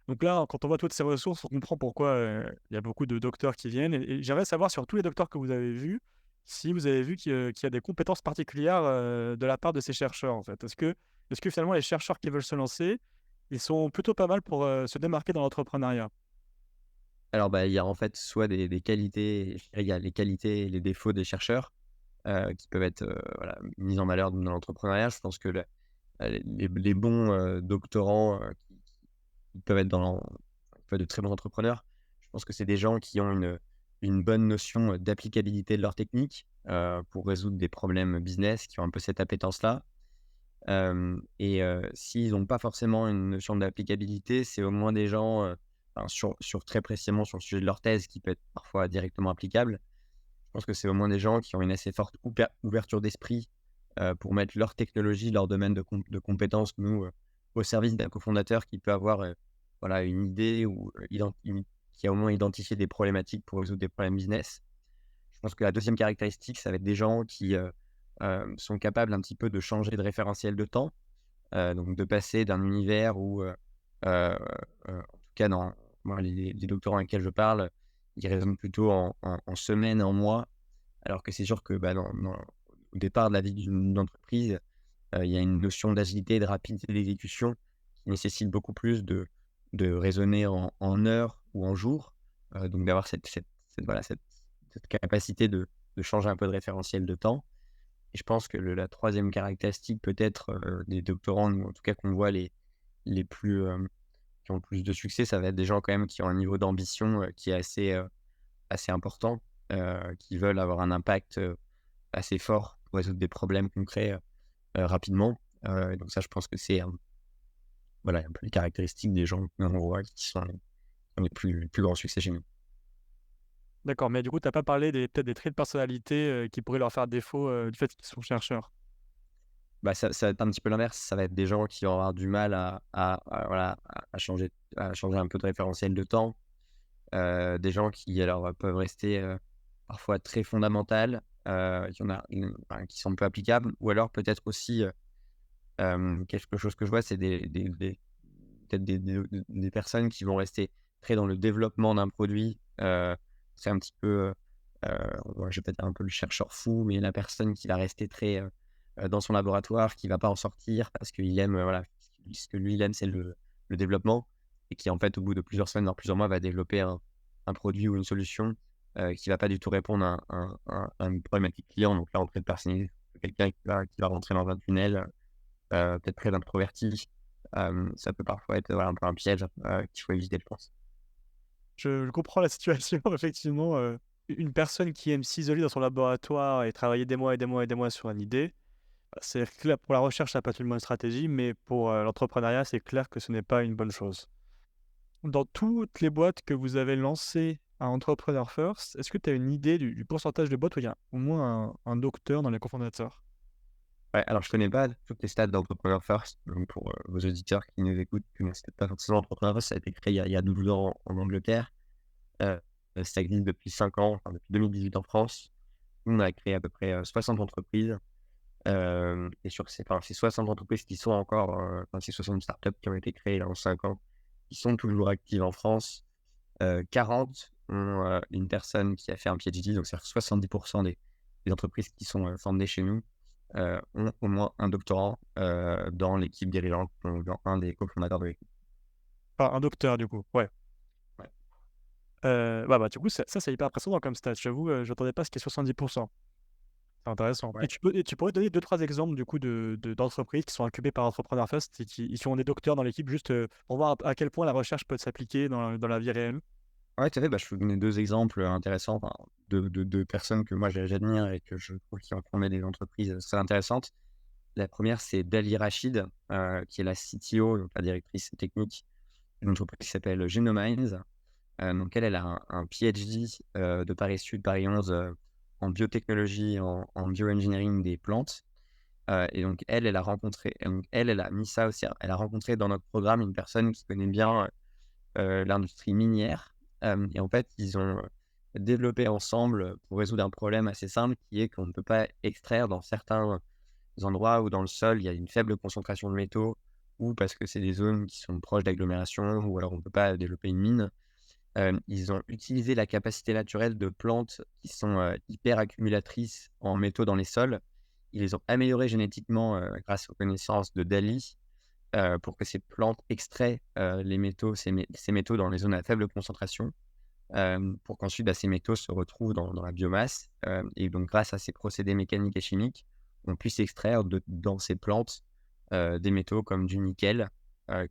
Donc là, quand on voit toutes ces ressources, on comprend pourquoi il y a beaucoup de docteurs qui viennent. Et j'aimerais savoir sur tous les docteurs que vous avez vus, si vous avez vu qu'il y a des compétences particulières de la part de ces chercheurs, en fait. Est-ce que finalement, les chercheurs qui veulent se lancer, ils sont plutôt pas mal pour se démarquer dans l'entrepreneuriat? Alors, bah, il y a en fait soit des qualités, je dirais, il y a les qualités et les défauts des chercheurs qui peuvent être voilà, mis en valeur dans l'entrepreneuriat. Je pense que les bons doctorants qui peuvent être qui peuvent être de très bons entrepreneurs, je pense que c'est des gens qui ont une bonne notion d'applicabilité de leur technique pour résoudre des problèmes business, qui ont un peu cette appétence-là. S'ils n'ont pas forcément une notion d'applicabilité, c'est au moins des gens, enfin, sur très précisément sur le sujet de leur thèse, qui peut être parfois directement applicable. Je pense que c'est au moins des gens qui ont une assez forte ouverture d'esprit pour mettre leur technologie, leur domaine de compétences, nous, au service d'un cofondateur qui peut avoir voilà, une idée ou qui a au moins identifié des problématiques pour résoudre des problèmes business. Je pense que la deuxième caractéristique, ça va être des gens qui sont capables un petit peu de changer de référentiel de temps, donc de passer d'un univers où, en tout cas dans moi, les doctorants avec lesquels je parle, ils raisonnent plutôt en semaines, en mois, alors que c'est sûr que bah, au départ de la vie d'une entreprise, il y a une notion d'agilité et de rapidité d'exécution qui nécessite beaucoup plus de raisonner en heures ou en jours, donc d'avoir voilà, cette capacité de changer un peu de référentiel de temps. Et je pense que la troisième caractéristique peut-être des doctorants, ou en tout cas qu'on voit les plus, qui ont le plus de succès, ça va être des gens quand même qui ont un niveau d'ambition qui est assez important, qui veulent avoir un impact assez fort pour résoudre des problèmes concrets rapidement. Donc ça, je pense que c'est voilà, un peu les caractéristiques des gens qu'on voit qui sont les plus grands succès chez nous. D'accord, mais du coup, tu n'as pas parlé peut-être des traits de personnalité qui pourraient leur faire défaut du fait qu'ils sont chercheurs. Bah, ça va être un petit peu l'inverse. Ça va être des gens qui vont avoir du mal voilà, à changer un peu de référentiel de temps. Des gens qui alors peuvent rester parfois très fondamentales. Il y en a enfin, qui sont peu applicables. Ou alors peut-être aussi quelque chose que je vois, c'est peut-être des personnes qui vont rester très dans le développement d'un produit. C'est un petit peu, ouais, je vais peut-être dire un peu le chercheur fou, mais la personne qui va rester très dans son laboratoire, qui va pas en sortir parce qu'il aime, voilà, ce que lui il aime, c'est le développement, et qui en fait, au bout de plusieurs semaines, voire plusieurs mois, va développer un produit ou une solution qui va pas du tout répondre à une problématique client. Donc là, on traite personnalisé, quelqu'un qui va rentrer dans un tunnel, peut-être très introverti. Ça peut parfois être voilà, un peu un piège qu'il faut éviter, je pense. Je comprends la situation, effectivement. Une personne qui aime s'isoler dans son laboratoire et travailler des mois et des mois et des mois sur une idée, c'est clair, pour la recherche, ça peut être une bonne stratégie, mais pour l'entrepreneuriat, c'est clair que ce n'est pas une bonne chose. Dans toutes les boîtes que vous avez lancées à Entrepreneur First, est-ce que tu as une idée du pourcentage de boîtes où il y a au moins un docteur dans les cofondateurs? Ouais, alors je connais pas toutes les stats d'Entrepreneur First, donc pour vos auditeurs qui nous écoutent, qui ne connaissent peut-être pas forcément Entrepreneur First, ça a été créé il y a 12 ans en Angleterre. Euh, Ça existe depuis 5 ans, enfin depuis 2018 en France. Nous, on a créé à peu près 60 entreprises. Et sur ces 60 entreprises qui sont encore, ces 60 startups qui ont été créées là, en 5 ans, qui sont toujours actives en France, 40 ont une personne qui a fait un PhD, donc c'est-à-dire 70% des entreprises qui sont fondées chez nous ont au moins un doctorant dans l'équipe dirigeante, donc dans un des cofondateurs de l'équipe. Enfin, un docteur, du coup, ouais. Ouais. Du coup, ça, c'est hyper impressionnant comme stat. J'avoue, je n'attendais pas ce qui est 70%. C'est intéressant. Ouais. Et tu pourrais donner 2-3 exemples du coup d'entreprises qui sont incubées par Entrepreneur First et qui ont des docteurs dans l'équipe juste pour voir à quel point la recherche peut s'appliquer dans la vie réelle. Ouais, tout à fait. Bah, je peux vous donner 2 exemples intéressants, enfin, de personnes que moi j'admire et que je trouve qui ont fondé des entreprises très intéressantes. La première, c'est Dali Rachid, qui est la CTO, donc la directrice technique d'une entreprise qui s'appelle Genomind. Donc elle a un PhD de Paris Sud, Paris 11, en biotechnologie, en bioengineering des plantes. Et donc elle a rencontré elle a mis ça aussi, elle a rencontré dans notre programme une personne qui connaît bien, l'industrie minière. Et en fait, ils ont développé ensemble pour résoudre un problème assez simple qui est qu'on ne peut pas extraire dans certains endroits où dans le sol, il y a une faible concentration de métaux ou parce que c'est des zones qui sont proches d'agglomérations ou alors on ne peut pas développer une mine. Ils ont utilisé la capacité naturelle de plantes qui sont, hyper accumulatrices en métaux dans les sols. Ils les ont améliorées génétiquement, grâce aux connaissances de Dali, pour que ces plantes extraient, les métaux, ces métaux dans les zones à faible concentration, pour qu'ensuite, ces métaux se retrouvent dans la biomasse, et donc grâce à ces procédés mécaniques et chimiques, on puisse extraire dans ces plantes, des métaux comme du nickel,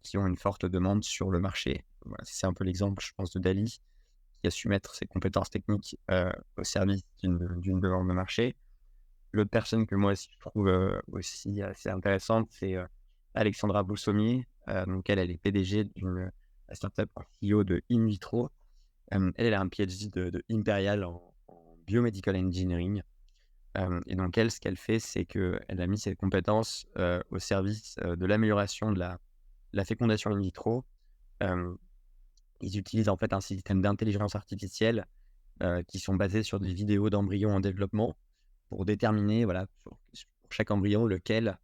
qui ont une forte demande sur le marché. Voilà, c'est un peu l'exemple, je pense, de Dali, qui a su mettre ses compétences techniques, au service d'une demande de marché. L'autre personne que moi aussi je trouve, aussi assez intéressante, c'est, Alexandra Boussomier. Donc elle est PDG d'une startup en CEO de In Vitro. Elle a un PhD de Imperial en Biomedical Engineering. Et donc elle, ce qu'elle fait, c'est qu'elle a mis ses compétences, au service, de l'amélioration de la fécondation in vitro. Ils utilisent en fait un système d'intelligence artificielle, qui sont basés sur des vidéos d'embryons en développement pour déterminer, voilà, pour chaque embryon, lequel,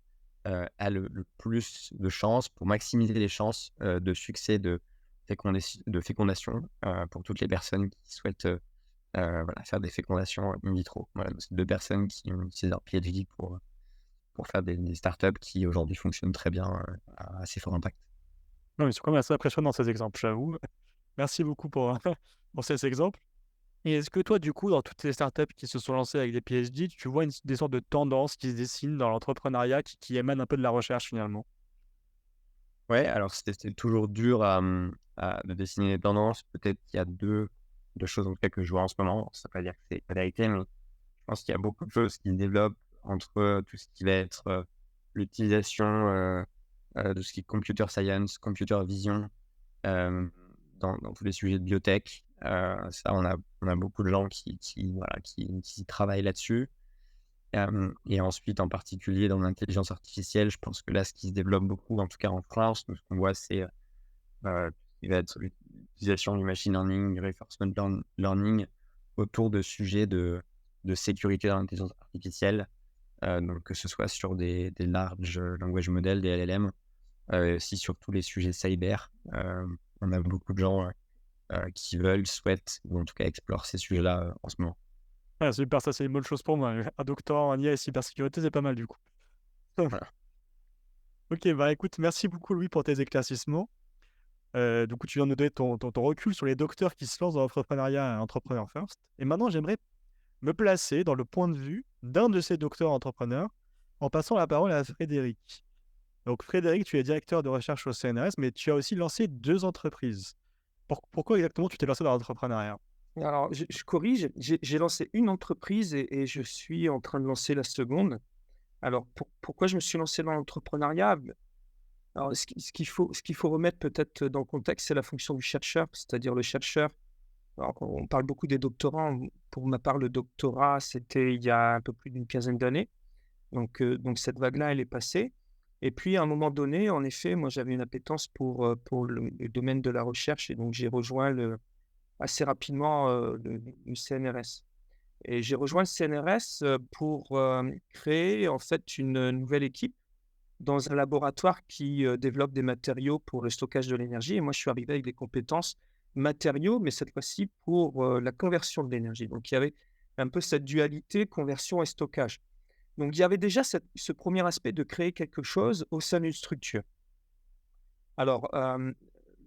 a le plus de chances, pour maximiser les chances, de succès de fécondation, pour toutes les personnes qui souhaitent, voilà, faire des fécondations in vitro. Voilà, donc c'est 2 personnes qui ont utilisé leur PhD pour faire des startups qui aujourd'hui fonctionnent très bien, à assez fort impact. Non, mais c'est quand même assez impressionnant ces exemples, j'avoue. Merci beaucoup pour, pour ces exemples. Et est-ce que toi, du coup, dans toutes ces startups qui se sont lancées avec des PhD, tu vois des sortes de tendances qui se dessinent dans l'entrepreneuriat qui émanent un peu de la recherche finalement? Ouais, alors c'était toujours dur de dessiner les tendances. Peut-être qu'il y a deux choses en tout cas que je vois en ce moment. Ça ne veut pas dire que c'est la vérité, mais je pense qu'il y a beaucoup de choses qui se développent entre tout ce qui va être l'utilisation de ce qui est computer science, computer vision, euh, dans tous les sujets de biotech. Ça, on a beaucoup de gens voilà, qui travaillent là-dessus. Et ensuite, en particulier dans l'intelligence artificielle, je pense que là, ce qui se développe beaucoup, en tout cas en France, ce qu'on voit, c'est il va être l'utilisation du machine learning, du reinforcement learning autour de sujets de sécurité dans l'intelligence artificielle. Donc, que ce soit sur des large language models, des LLM, aussi sur tous les sujets cyber. On a beaucoup de gens qui souhaitent, ou en tout cas explorent ces sujets-là en ce moment. Ah, super, ça c'est une bonne chose pour moi. Un doctorat en IA et cybersécurité, c'est pas mal du coup. Voilà. Ok, bah écoute, merci beaucoup Louis pour tes éclaircissements. Du coup, tu viens de nous donner ton recul sur les docteurs qui se lancent dans l'entrepreneuriat Entrepreneur First. Et maintenant, j'aimerais me placer dans le point de vue d'un de ces docteurs entrepreneurs en passant la parole à Frédéric. Donc Frédéric, tu es directeur de recherche au CNRS, mais tu as aussi lancé 2 entreprises. Pourquoi exactement tu t'es lancé dans l'entrepreneuriat? Alors, je corrige, j'ai lancé une entreprise et je suis en train de lancer la seconde. Alors, pourquoi je me suis lancé dans l'entrepreneuriat? Alors, ce qu'il faut remettre peut-être dans le contexte, c'est la fonction du chercheur, c'est-à-dire le chercheur. Alors, on parle beaucoup des doctorants. Pour ma part, le doctorat, c'était il y a un peu plus d'une quinzaine d'années. Donc cette vague-là, elle est passée. Et puis, à un moment donné, en effet, moi, j'avais une appétence pour le domaine de la recherche et donc j'ai rejoint assez rapidement le CNRS. Et j'ai rejoint le CNRS pour créer en fait une nouvelle équipe dans un laboratoire qui développe des matériaux pour le stockage de l'énergie. Et moi, je suis arrivé avec des compétences matériaux, mais cette fois-ci pour la conversion de l'énergie. Donc, il y avait un peu cette dualité conversion et stockage. Donc, il y avait déjà ce premier aspect de créer quelque chose au sein d'une structure. Alors,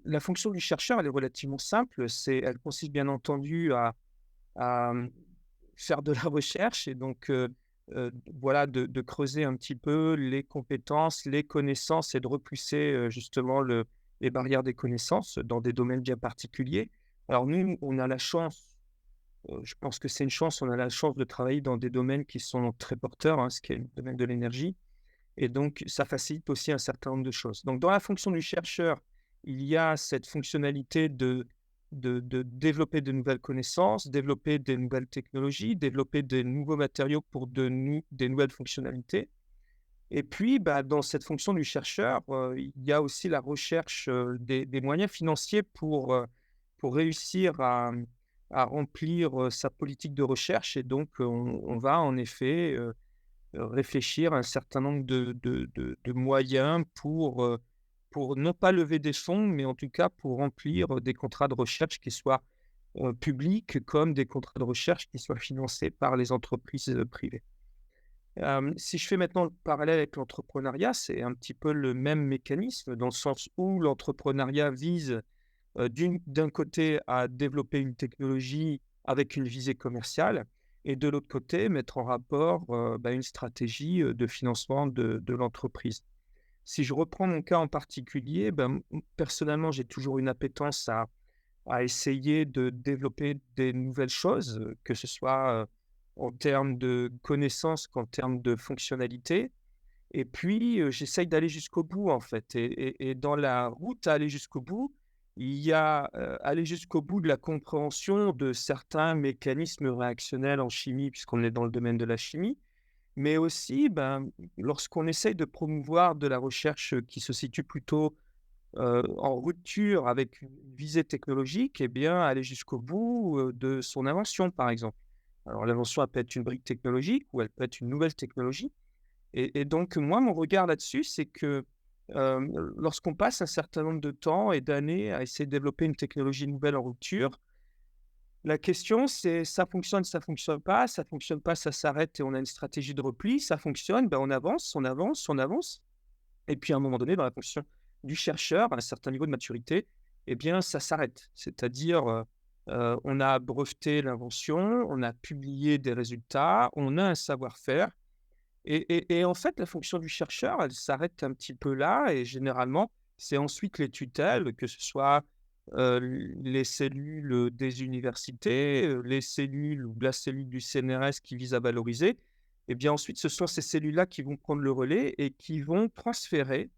la fonction du chercheur, elle est relativement simple. Elle consiste bien entendu à faire de la recherche et donc voilà, de creuser un petit peu les compétences, les connaissances et de repousser justement les barrières des connaissances dans des domaines bien particuliers. Alors nous, on a la chance, je pense que c'est une chance, on a la chance de travailler dans des domaines qui sont très porteurs, hein, ce qui est le domaine de l'énergie. Et donc, ça facilite aussi un certain nombre de choses. Donc, dans la fonction du chercheur, il y a cette fonctionnalité de développer de nouvelles connaissances, développer des nouvelles technologies, développer des nouveaux matériaux pour des nouvelles fonctionnalités. Et puis, bah, dans cette fonction du chercheur, il y a aussi la recherche des moyens financiers pour réussir à remplir sa politique de recherche. Et donc, on va en effet réfléchir à un certain nombre de moyens pour non pas lever des fonds, mais en tout cas pour remplir des contrats de recherche qui soient publics comme des contrats de recherche qui soient financés par les entreprises privées. Si je fais maintenant le parallèle avec l'entrepreneuriat, c'est un petit peu le même mécanisme dans le sens où l'entrepreneuriat vise d'un côté à développer une technologie avec une visée commerciale et de l'autre côté mettre en rapport une stratégie de financement de l'entreprise. Si je reprends mon cas en particulier, personnellement, j'ai toujours une appétence à essayer de développer des nouvelles choses, que ce soit en termes de connaissances qu'en termes de fonctionnalités. Et puis, j'essaye d'aller jusqu'au bout, en fait. Et dans la route à aller jusqu'au bout, il y a aller jusqu'au bout de la compréhension de certains mécanismes réactionnels en chimie, puisqu'on est dans le domaine de la chimie, mais aussi lorsqu'on essaye de promouvoir de la recherche qui se situe plutôt en rupture avec une visée technologique, eh bien, aller jusqu'au bout de son invention, par exemple. Alors, l'invention, elle peut être une brique technologique ou elle peut être une nouvelle technologie. Et donc, moi, mon regard là-dessus, c'est que lorsqu'on passe un certain nombre de temps et d'années à essayer de développer une technologie nouvelle en rupture, la question, c'est ça fonctionne pas, ça fonctionne pas, ça s'arrête et on a une stratégie de repli, ça fonctionne, on avance, on avance, on avance. Et puis, à un moment donné, dans la fonction du chercheur, à un certain niveau de maturité, eh bien, ça s'arrête. C'est-à-dire, on a breveté l'invention, on a publié des résultats, on a un savoir-faire. Et en fait, la fonction du chercheur, elle s'arrête un petit peu là. Et généralement, c'est ensuite les tutelles, que ce soit les cellules des universités, les cellules ou la cellule du CNRS qui vise à valoriser. Et bien ensuite, ce sont ces cellules-là qui vont prendre le relais et qui vont transférer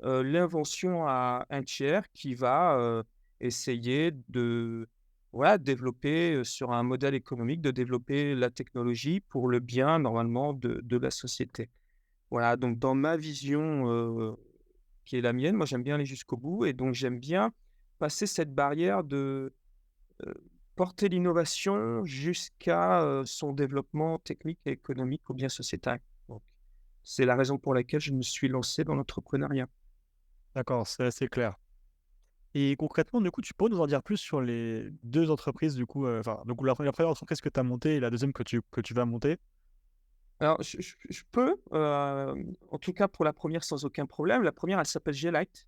l'invention à un tiers qui va essayer de développer sur un modèle économique, de développer la technologie pour le bien normalement de la société. Voilà, donc dans ma vision qui est la mienne, moi j'aime bien aller jusqu'au bout et donc j'aime bien passer cette barrière de porter l'innovation jusqu'à son développement technique et économique ou bien sociétal. Donc, c'est la raison pour laquelle je me suis lancé dans l'entrepreneuriat. D'accord, c'est assez clair. Et concrètement, du coup, tu pourrais nous en dire plus sur les 2 entreprises, du coup, enfin, donc la première entreprise que tu as montée et la deuxième que tu vas monter? Alors, je peux, en tout cas pour la première sans aucun problème. La première, elle s'appelle G-Light.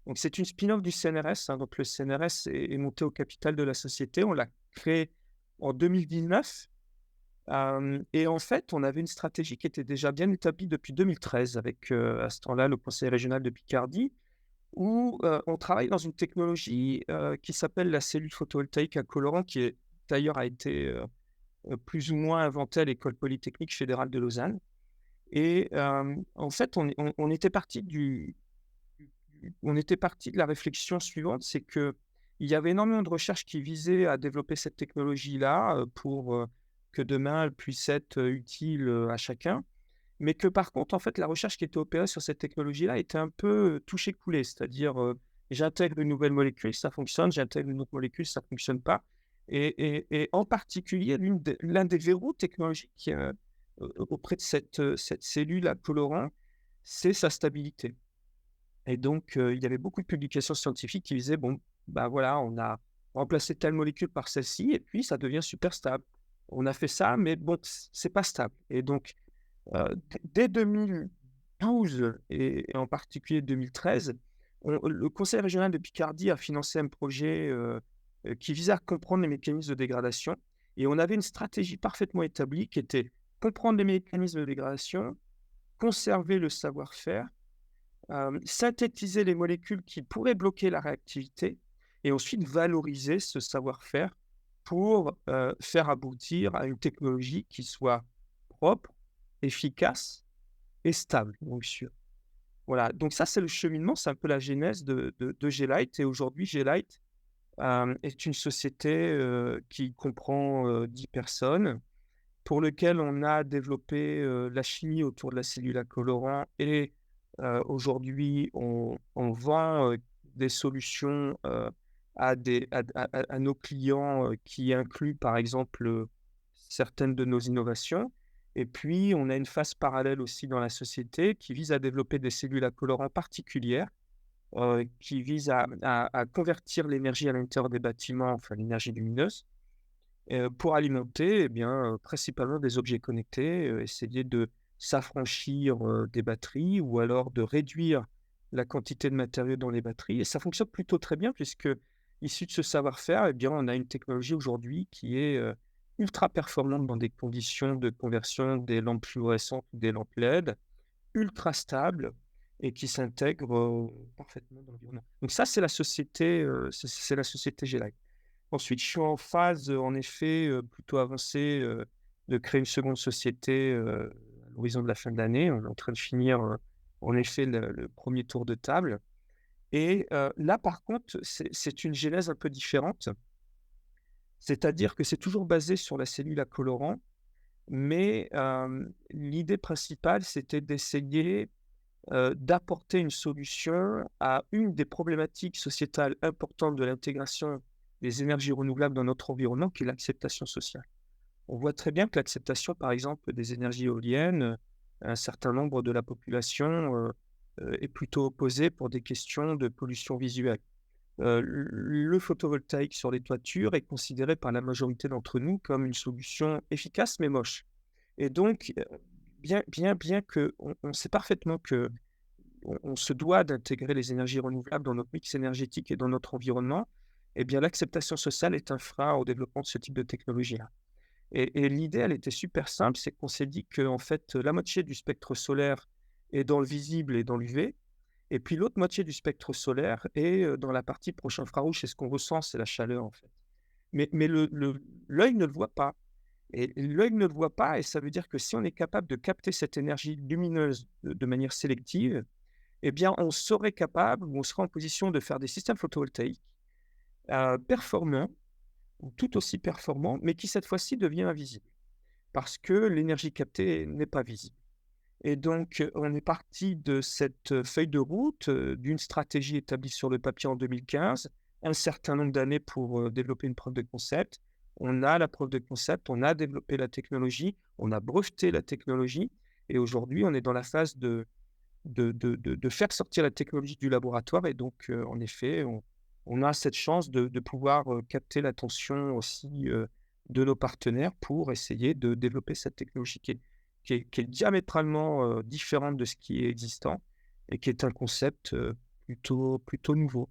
Donc c'est une spin-off du CNRS, hein. Donc le CNRS est monté au capital de la société. On l'a créé en 2019. Et en fait, on avait une stratégie qui était déjà bien établie depuis 2013 avec, à ce temps-là, le conseil régional de Picardie, où, on travaille dans une technologie, qui s'appelle la cellule photovoltaïque à colorant, qui est d'ailleurs a été, plus ou moins inventée à l'École polytechnique fédérale de Lausanne. Et en fait, on était parti de la réflexion suivante, c'est qu'il y avait énormément de recherches qui visaient à développer cette technologie-là, pour, que demain elle puisse être, utile, à chacun. Mais que par contre, en fait, la recherche qui était opérée sur cette technologie-là était un peu, toucher-couler. C'est-à-dire, j'intègre une nouvelle molécule, ça fonctionne, j'intègre une autre molécule, ça fonctionne pas. Et en particulier, l'un des verrous technologiques, auprès de cette cellule à colorant, c'est sa stabilité. Et donc, il y avait beaucoup de publications scientifiques qui disaient: «Bon, voilà, on a remplacé telle molécule par celle-ci et puis ça devient super stable. On a fait ça, mais bon, c'est pas stable». Et donc, dès 2012 et en particulier 2013, le conseil régional de Picardie a financé un projet, qui visait à comprendre les mécanismes de dégradation et on avait une stratégie parfaitement établie qui était comprendre les mécanismes de dégradation, conserver le savoir-faire, synthétiser les molécules qui pourraient bloquer la réactivité et ensuite valoriser ce savoir-faire pour, faire aboutir à une technologie qui soit propre, efficace et stable, donc sûre. Voilà, donc ça, c'est le cheminement, c'est un peu la genèse de G-Light et aujourd'hui G-Light, est une société qui comprend 10 personnes, pour lequel on a développé la chimie autour de la cellule à colorant et aujourd'hui, on vend des solutions à nos clients qui incluent par exemple certaines de nos innovations. Et puis, on a une phase parallèle aussi dans la société qui vise à développer des cellules à colorant particulières qui visent à convertir l'énergie à l'intérieur des bâtiments, enfin l'énergie lumineuse, pour alimenter, principalement des objets connectés, essayer de s'affranchir, des batteries ou alors de réduire la quantité de matériaux dans les batteries et ça fonctionne plutôt très bien puisque, issu de ce savoir-faire, on a une technologie aujourd'hui qui est, ultra performante dans des conditions de conversion des lampes fluorescentes ou des lampes LED, ultra stable et qui s'intègre, parfaitement dans l'environnement. Donc ça, c'est la société, c'est la société G-Light. Ensuite, je suis en phase, en effet, plutôt avancée, de créer une seconde société, à l'horizon de la fin de l'année. On est en train de finir, en effet, le 1er tour de table et là, par contre, c'est une genèse un peu différente. C'est-à-dire que c'est toujours basé sur la cellule à colorant, mais l'idée principale, c'était d'essayer, d'apporter une solution à une des problématiques sociétales importantes de l'intégration des énergies renouvelables dans notre environnement, qui est l'acceptation sociale. On voit très bien que l'acceptation, par exemple, des énergies éoliennes, un certain nombre de la population est plutôt opposée pour des questions de pollution visuelle. Le photovoltaïque sur les toitures est considéré par la majorité d'entre nous comme une solution efficace mais moche. Et donc, bien qu'on sait parfaitement que on se doit d'intégrer les énergies renouvelables dans notre mix énergétique et dans notre environnement, l'acceptation sociale est un frein au développement de ce type de technologie-là. Et l'idée, elle était super simple, c'est qu'on s'est dit qu'en fait, la moitié du spectre solaire est dans le visible et dans l'UV, et puis l'autre moitié du spectre solaire est dans la partie proche infrarouge, c'est ce qu'on ressent, c'est la chaleur en fait. Mais l'œil ne le voit pas. Et l'œil ne le voit pas, et ça veut dire que si on est capable de capter cette énergie lumineuse de manière sélective, on serait capable, ou on serait en position de faire des systèmes photovoltaïques performants, ou tout aussi performants, mais qui cette fois-ci devient invisible, parce que l'énergie captée n'est pas visible. Et donc, on est parti de cette feuille de route, d'une stratégie établie sur le papier en 2015, un certain nombre d'années pour développer une preuve de concept. On a la preuve de concept, on a développé la technologie, on a breveté la technologie, et aujourd'hui, on est dans la phase de faire sortir la technologie du laboratoire. Et donc, en effet, on a cette chance de pouvoir capter l'attention aussi de nos partenaires pour essayer de développer cette technologie qui est diamétralement différente de ce qui est existant et qui est un concept plutôt nouveau.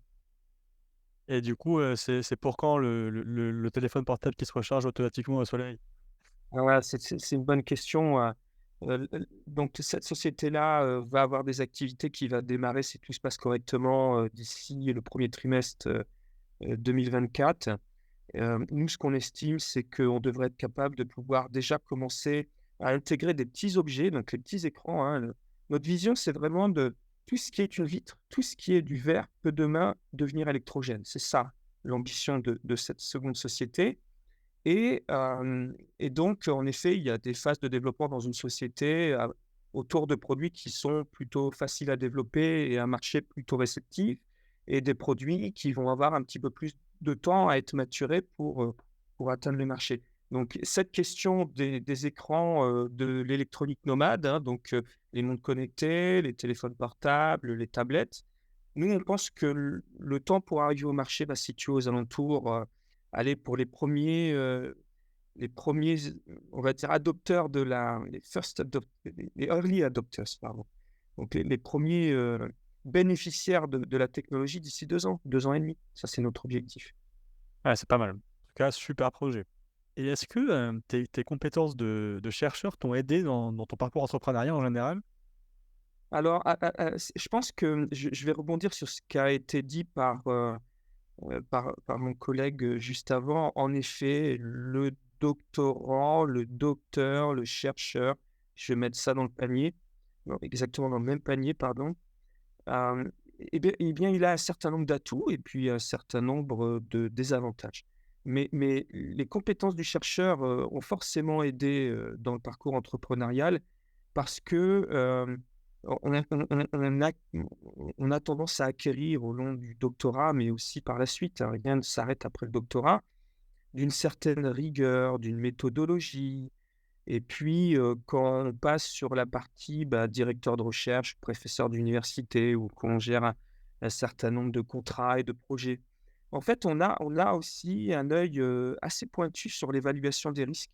Et du coup, c'est pour quand le téléphone portable qui se recharge automatiquement au soleil? Ah ouais, c'est une bonne question. Donc cette société-là va avoir des activités qui va démarrer, si tout se passe correctement, d'ici le 1er trimestre 2024. Nous, ce qu'on estime, c'est qu'on devrait être capable de pouvoir déjà commencer à intégrer des petits objets, donc les petits écrans, hein. Notre vision, c'est vraiment de tout ce qui est une vitre, tout ce qui est du verre peut demain devenir électrogène. C'est ça l'ambition de cette seconde société. Et donc, en effet, il y a des phases de développement dans une société autour de produits qui sont plutôt faciles à développer et un marché plutôt réceptif, et des produits qui vont avoir un petit peu plus de temps à être maturés pour atteindre le marché. Donc, cette question des écrans, de l'électronique nomade, hein, donc les montres connectées, les téléphones portables, les tablettes, nous, on pense que le temps pour arriver au marché va se situer aux alentours, allez, pour les premiers, on va dire, adopteurs les early adopters, pardon. Donc, les premiers bénéficiaires de la technologie d'ici 2 ans, 2 ans et demi. Ça, c'est notre objectif. Ouais, c'est pas mal. En tout cas, super projet. Et est-ce que tes compétences de chercheur t'ont aidé dans ton parcours entrepreneurial en général? Alors, je pense que je vais rebondir sur ce qui a été dit par mon collègue juste avant. En effet, le doctorant, le docteur, le chercheur, je vais mettre ça dans le panier, non, exactement dans le même panier, pardon. eh bien, il a un certain nombre d'atouts et puis un certain nombre de désavantages. Mais les compétences du chercheur ont forcément aidé dans le parcours entrepreneurial parce que on a tendance à acquérir au long du doctorat, mais aussi par la suite, hein, rien ne s'arrête après le doctorat, d'une certaine rigueur, d'une méthodologie. Et puis, quand on passe sur la partie, directeur de recherche, professeur d'université ou qu'on gère un certain nombre de contrats et de projets. En fait, on a aussi un œil, assez pointu sur l'évaluation des risques.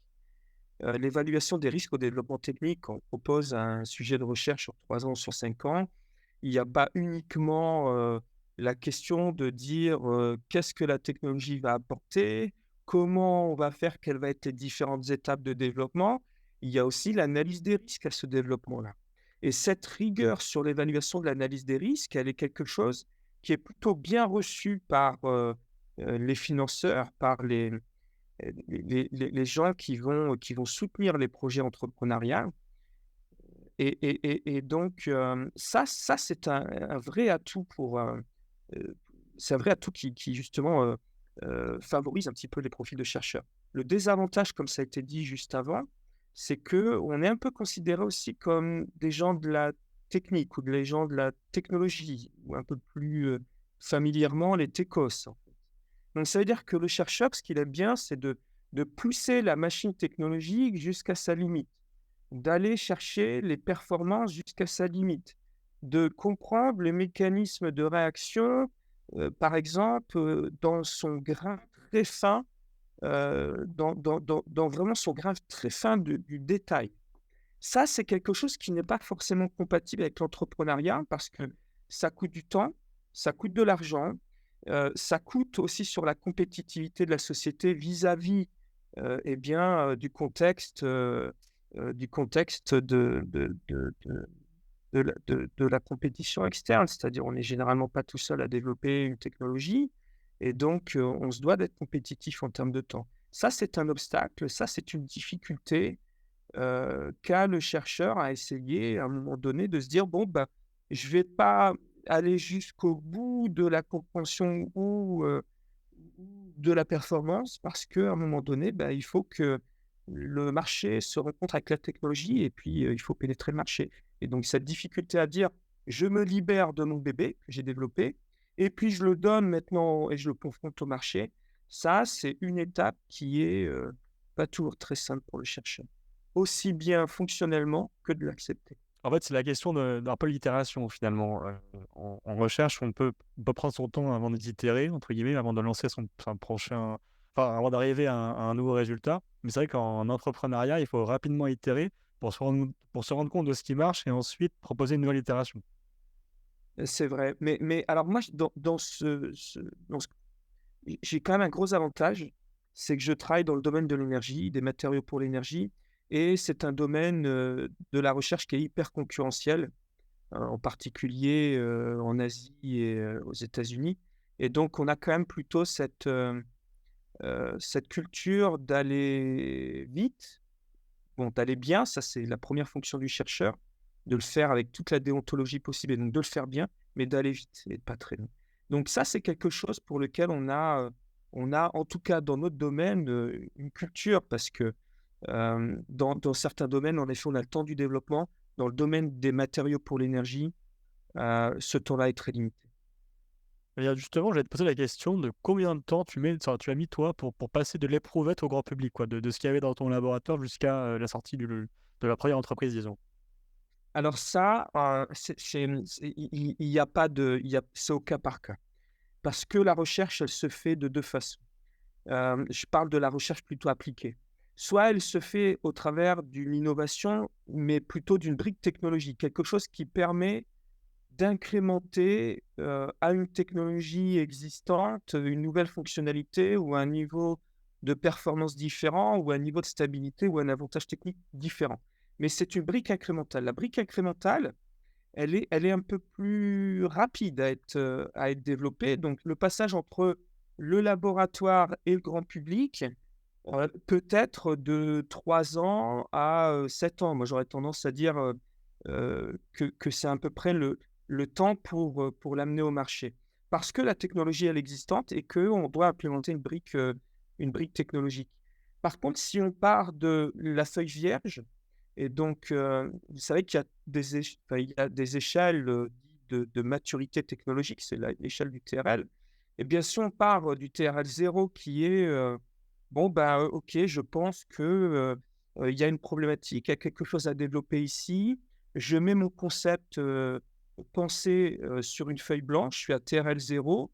L'évaluation des risques au développement technique, quand on propose un sujet de recherche sur 3 ans, sur 5 ans, il n'y a pas uniquement, la question de dire, qu'est-ce que la technologie va apporter? Comment on va faire? Quelles vont être les différentes étapes de développement? Il y a aussi l'analyse des risques à ce développement-là. Et cette rigueur sur l'évaluation de l'analyse des risques, elle est quelque chose qui est plutôt bien reçu par, les financeurs, par les gens qui vont soutenir les projets entrepreneuriaux. Et donc, ça c'est un vrai atout heu, c'est un vrai atout qui justement, favorise un petit peu les profils de chercheurs. Le désavantage, comme ça a été dit juste avant, c'est qu'on est un peu considérés aussi comme des gens de la technique ou des gens de la technologie ou un peu plus, familièrement les techos, en fait. Donc ça veut dire que le chercheur, ce qu'il aime bien, c'est de pousser la machine technologique jusqu'à sa limite, d'aller chercher les performances jusqu'à sa limite, de comprendre le mécanisme de réaction, par exemple, dans son grain très fin, dans vraiment son grain très fin du détail. Ça, c'est quelque chose qui n'est pas forcément compatible avec l'entrepreneuriat parce que ça coûte du temps, ça coûte de l'argent, ça coûte aussi sur la compétitivité de la société vis-à-vis, eh bien, du contexte de la compétition externe. C'est-à-dire, on n'est généralement pas tout seul à développer une technologie et donc, on se doit d'être compétitif en termes de temps. Ça, c'est un obstacle, ça, c'est une difficulté qu'a le chercheur à essayer à un moment donné de se dire: «Bon, bah, je vais pas aller jusqu'au bout de la compréhension ou de la performance parce qu'à un moment donné, bah, il faut que le marché se rencontre avec la technologie et puis, il faut pénétrer le marché». Et donc cette difficulté à dire: «Je me libère de mon bébé que j'ai développé et puis je le donne maintenant et je le confronte au marché», ça, c'est une étape qui est, pas toujours très simple pour le chercheur. Aussi bien fonctionnellement que de l'accepter. En fait, c'est la question d'un peu l'itération finalement. En recherche, on peut prendre son temps avant d'itérer, entre guillemets, avant de lancer son prochain, enfin, avant d'arriver à un nouveau résultat. Mais c'est vrai qu'en entrepreneuriat, il faut rapidement itérer pour se rendre compte de ce qui marche et ensuite proposer une nouvelle itération. C'est vrai, mais alors moi, dans ce j'ai quand même un gros avantage, c'est que je travaille dans le domaine de l'énergie, des matériaux pour l'énergie et c'est un domaine, de la recherche qui est hyper concurrentiel, en particulier, en Asie et aux États-Unis. Et donc on a quand même plutôt cette culture d'aller vite, bon, d'aller bien, ça c'est la première fonction du chercheur, de le faire avec toute la déontologie possible et donc de le faire bien, mais d'aller vite et de pas traîner. Donc ça, c'est quelque chose pour lequel on a en tout cas dans notre domaine, une culture parce que, dans certains domaines, en effet, on a le temps du développement. Dans le domaine des matériaux pour l'énergie, ce temps-là est très limité. Et justement, j'allais te poser la question de combien de temps tu as mis toi pour passer de l'éprouvette au grand public, quoi, de ce qu'il y avait dans ton laboratoire jusqu'à la sortie de la première entreprise, disons. Alors ça, il y a pas de c'est au cas par cas. Parce que la recherche, elle se fait de 2 façons. Je parle de la recherche plutôt appliquée. Soit elle se fait au travers d'une innovation, mais plutôt d'une brique technologique, quelque chose qui permet d'incrémenter, à une technologie existante, une nouvelle fonctionnalité ou un niveau de performance différent ou un niveau de stabilité ou un avantage technique différent. Mais c'est une brique incrémentale. La brique incrémentale, elle est un peu plus rapide à être développée. Donc le passage entre le laboratoire et le grand public, peut être de 3 ans à, 7 ans. Moi, j'aurais tendance à dire, que c'est à peu près le temps pour l'amener au marché. Parce que la technologie, elle est existante et qu'on doit implémenter une brique technologique. Par contre, si on part de la feuille vierge, et donc, vous savez qu'il y a il y a des échelles de maturité technologique, c'est l'échelle du TRL. Et bien, si on part du TRL 0 qui est, bon, bah, ok, je pense que il y a une problématique, il y a quelque chose à développer ici. Je mets mon concept pensé sur une feuille blanche, je suis à TRL 0.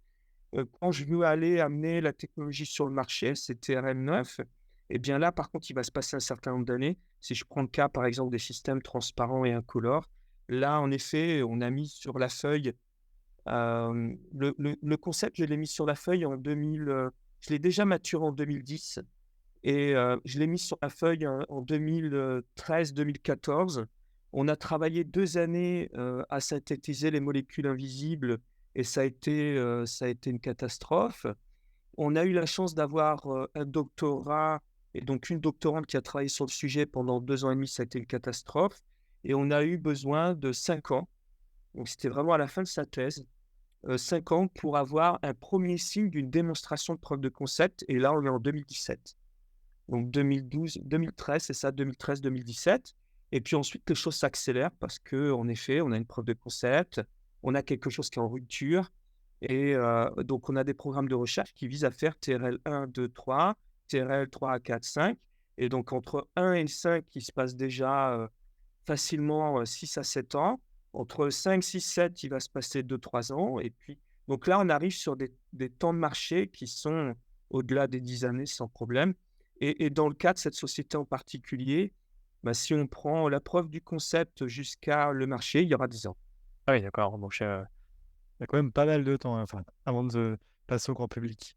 Quand je veux aller amener la technologie sur le marché, c'est TRL 9. Et bien là, par contre, il va se passer un certain nombre d'années. Si je prends le cas, par exemple, des systèmes transparents et incolores, là, en effet, on a mis sur la feuille le concept, je l'ai mis sur la feuille en 2000. Je l'ai déjà maturé en 2010 et je l'ai mis sur la feuille en 2013-2014. On a travaillé 2 années à synthétiser les molécules invisibles et ça a été une catastrophe. On a eu la chance d'avoir un doctorat et donc une doctorante qui a travaillé sur le sujet pendant 2 ans et demi, ça a été une catastrophe. Et on a eu besoin de 5 ans, donc c'était vraiment à la fin de sa thèse, 5 ans pour avoir un premier signe d'une démonstration de preuve de concept. Et là, on est en 2017. Donc 2012, 2013, c'est ça, 2013-2017. Et puis ensuite, les choses s'accélèrent parce qu'en effet, on a une preuve de concept, on a quelque chose qui est en rupture. Et donc, on a des programmes de recherche qui visent à faire TRL 1, 2, 3, TRL 3, 4, 5. Et donc, entre 1 et 5, il se passe déjà facilement 6 à 7 ans. Entre 5, 6, 7, il va se passer 2, 3 ans. Et puis, donc là, on arrive sur des temps de marché qui sont au-delà des 10 années sans problème. Et dans le cas de cette société en particulier, bah, si on prend la preuve du concept jusqu'à le marché, il y aura 10 ans. Ah oui, d'accord. Donc, il y a quand même pas mal de temps, hein, enfin, avant de passer au grand public.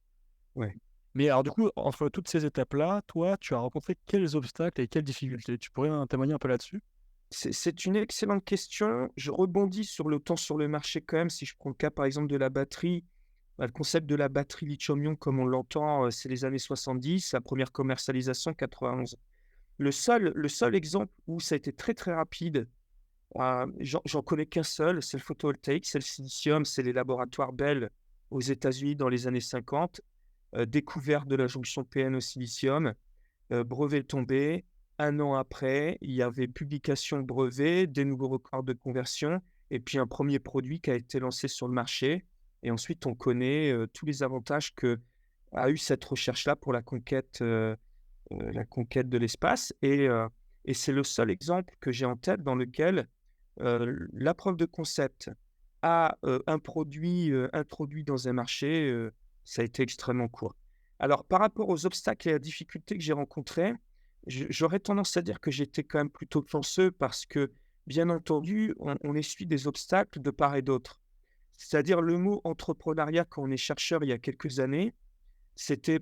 Ouais. Mais alors, du coup, entre toutes ces étapes-là, toi, tu as rencontré quels obstacles et quelles difficultés? Tu pourrais témoigner un peu là-dessus? C'est une excellente question. Je rebondis sur le temps sur le marché quand même. Si je prends le cas, par exemple, de la batterie, bah, le concept de la batterie lithium-ion, comme on l'entend, c'est les années 70, la première commercialisation 91. Le seul exemple où ça a été très, très rapide, j'en connais qu'un seul, c'est le photovoltaïque, c'est le silicium, c'est les laboratoires Bell aux États-Unis dans les années 50, découverte de la jonction PN au silicium, brevet tombé. 1 an après, il y avait publication brevet, des nouveaux records de conversion et puis un premier produit qui a été lancé sur le marché. Et ensuite, on connaît tous les avantages que a eu cette recherche-là pour la conquête de l'espace. Et c'est le seul exemple que j'ai en tête dans lequel la preuve de concept à un produit introduit dans un marché, ça a été extrêmement court. Alors, par rapport aux obstacles et à difficultés que j'ai rencontrés, j'aurais tendance à dire que j'étais quand même plutôt chanceux parce que, bien entendu, on essuie des obstacles de part et d'autre. C'est-à-dire le mot entrepreneuriat, quand on est chercheur il y a quelques années, c'était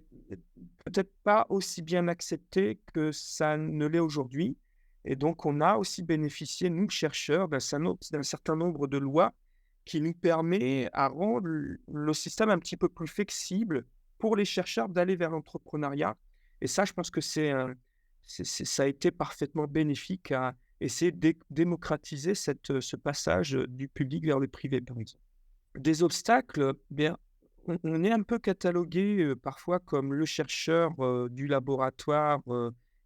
peut-être pas aussi bien accepté que ça ne l'est aujourd'hui. Et donc, on a aussi bénéficié, nous, chercheurs, d'un certain nombre de lois qui nous permet à rendre le système un petit peu plus flexible pour les chercheurs d'aller vers l'entrepreneuriat. Et ça, je pense que ça a été parfaitement bénéfique à essayer de démocratiser ce passage du public vers le privé, par exemple. Des obstacles, bien, on est un peu catalogué parfois comme le chercheur du laboratoire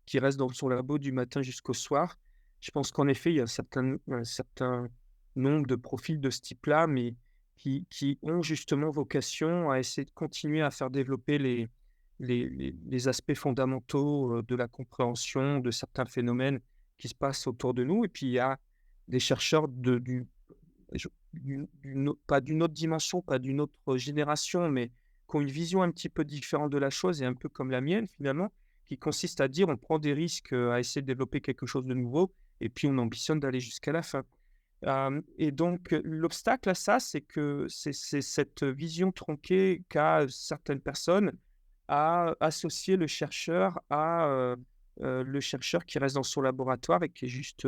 qui reste dans son labo du matin jusqu'au soir. Je pense qu'en effet, il y a un certain nombre de profils de ce type-là, mais qui ont justement vocation à essayer de continuer à faire développer les aspects fondamentaux de la compréhension de certains phénomènes qui se passent autour de nous. Et puis, il y a des chercheurs pas d'une autre dimension, pas d'une autre génération, mais qui ont une vision un petit peu différente de la chose et un peu comme la mienne finalement, qui consiste à dire on prend des risques à essayer de développer quelque chose de nouveau et puis on ambitionne d'aller jusqu'à la fin. Et donc l'obstacle à ça, c'est que c'est cette vision tronquée qu'a certaines personnes à associer le chercheur qui reste dans son laboratoire et qui est juste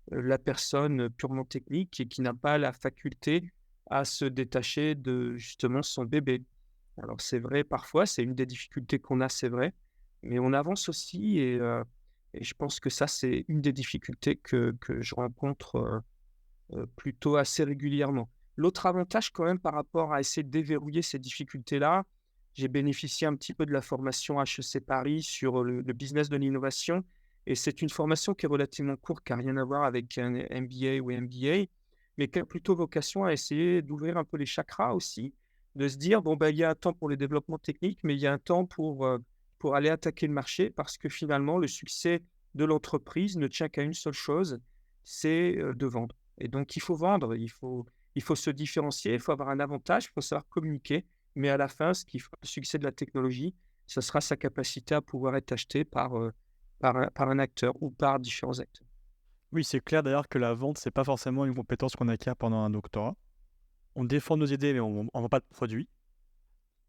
la personne purement technique et qui n'a pas la faculté à se détacher de justement son bébé. Alors c'est vrai parfois, c'est une des difficultés qu'on a, c'est vrai, mais on avance aussi et je pense que ça, c'est une des difficultés que je rencontre plutôt assez régulièrement. L'autre avantage quand même par rapport à essayer de déverrouiller ces difficultés-là, j'ai bénéficié un petit peu de la formation HEC Paris sur le business de l'innovation et c'est une formation qui est relativement courte, qui n'a rien à voir avec un MBA ou MBA, mais qui a plutôt vocation à essayer d'ouvrir un peu les chakras aussi, de se dire, bon, ben, il y a un temps pour les développements techniques, mais il y a un temps pour aller attaquer le marché parce que finalement, le succès de l'entreprise ne tient qu'à une seule chose, c'est de vendre. Et donc, il faut vendre, il faut se différencier, il faut avoir un avantage, il faut savoir communiquer. Mais à la fin, ce qui fera le succès de la technologie, ce sera sa capacité à pouvoir être acheté par un acteur ou par différents acteurs. Oui, c'est clair d'ailleurs que la vente, c'est pas forcément une compétence qu'on acquiert pendant un doctorat. On défend nos idées, mais on ne vend pas de produit.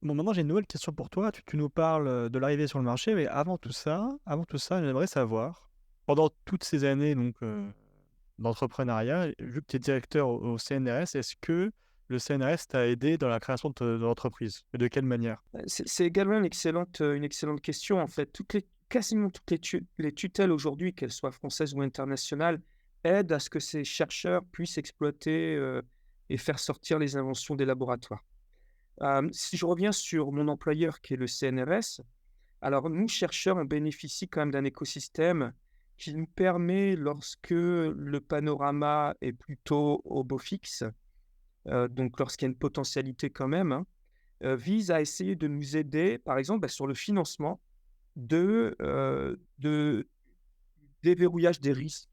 Bon, maintenant, j'ai une nouvelle question pour toi. Tu nous parles de l'arrivée sur le marché, mais avant tout ça, j'aimerais savoir, pendant toutes ces années d'entrepreneuriat, vu que tu es directeur au CNRS, est-ce que le CNRS t'a aidé dans la création de l'entreprise? Et de quelle manière? C'est également une excellente question. En fait, quasiment toutes les tutelles aujourd'hui, qu'elles soient françaises ou internationales, aident à ce que ces chercheurs puissent exploiter et faire sortir les inventions des laboratoires. Si je reviens sur mon employeur qui est le CNRS, alors nous, chercheurs, on bénéficie quand même d'un écosystème qui nous permet, lorsque le panorama est plutôt au beau fixe, donc lorsqu'il y a une potentialité quand même, hein, vise à essayer de nous aider, par exemple, sur le financement de déverrouillage des risques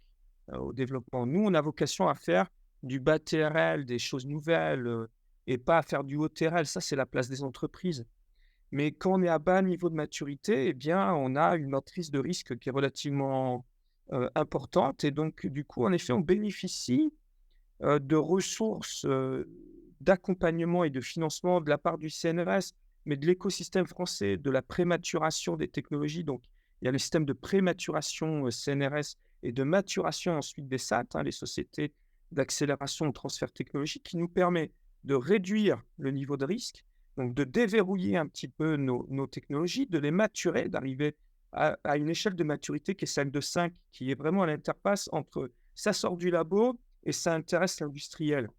au développement. Nous, on a vocation à faire du bas TRL, des choses nouvelles, et pas à faire du haut TRL. Ça, c'est la place des entreprises. Mais quand on est à bas niveau de maturité, eh bien, on a une maîtrise de risque qui est relativement importante. Et donc, du coup, en effet, on bénéficie de ressources d'accompagnement et de financement de la part du CNRS, mais de l'écosystème français, de la prématuration des technologies. Donc, il y a le système de prématuration CNRS et de maturation ensuite des SAT, hein, les sociétés d'accélération au transfert technologique, qui nous permet de réduire le niveau de risque, donc de déverrouiller un petit peu nos technologies, de les maturer, d'arriver à une échelle de maturité qui est celle de 5, qui est vraiment à l'interface entre ça sort du labo et ça intéresse l'industriel.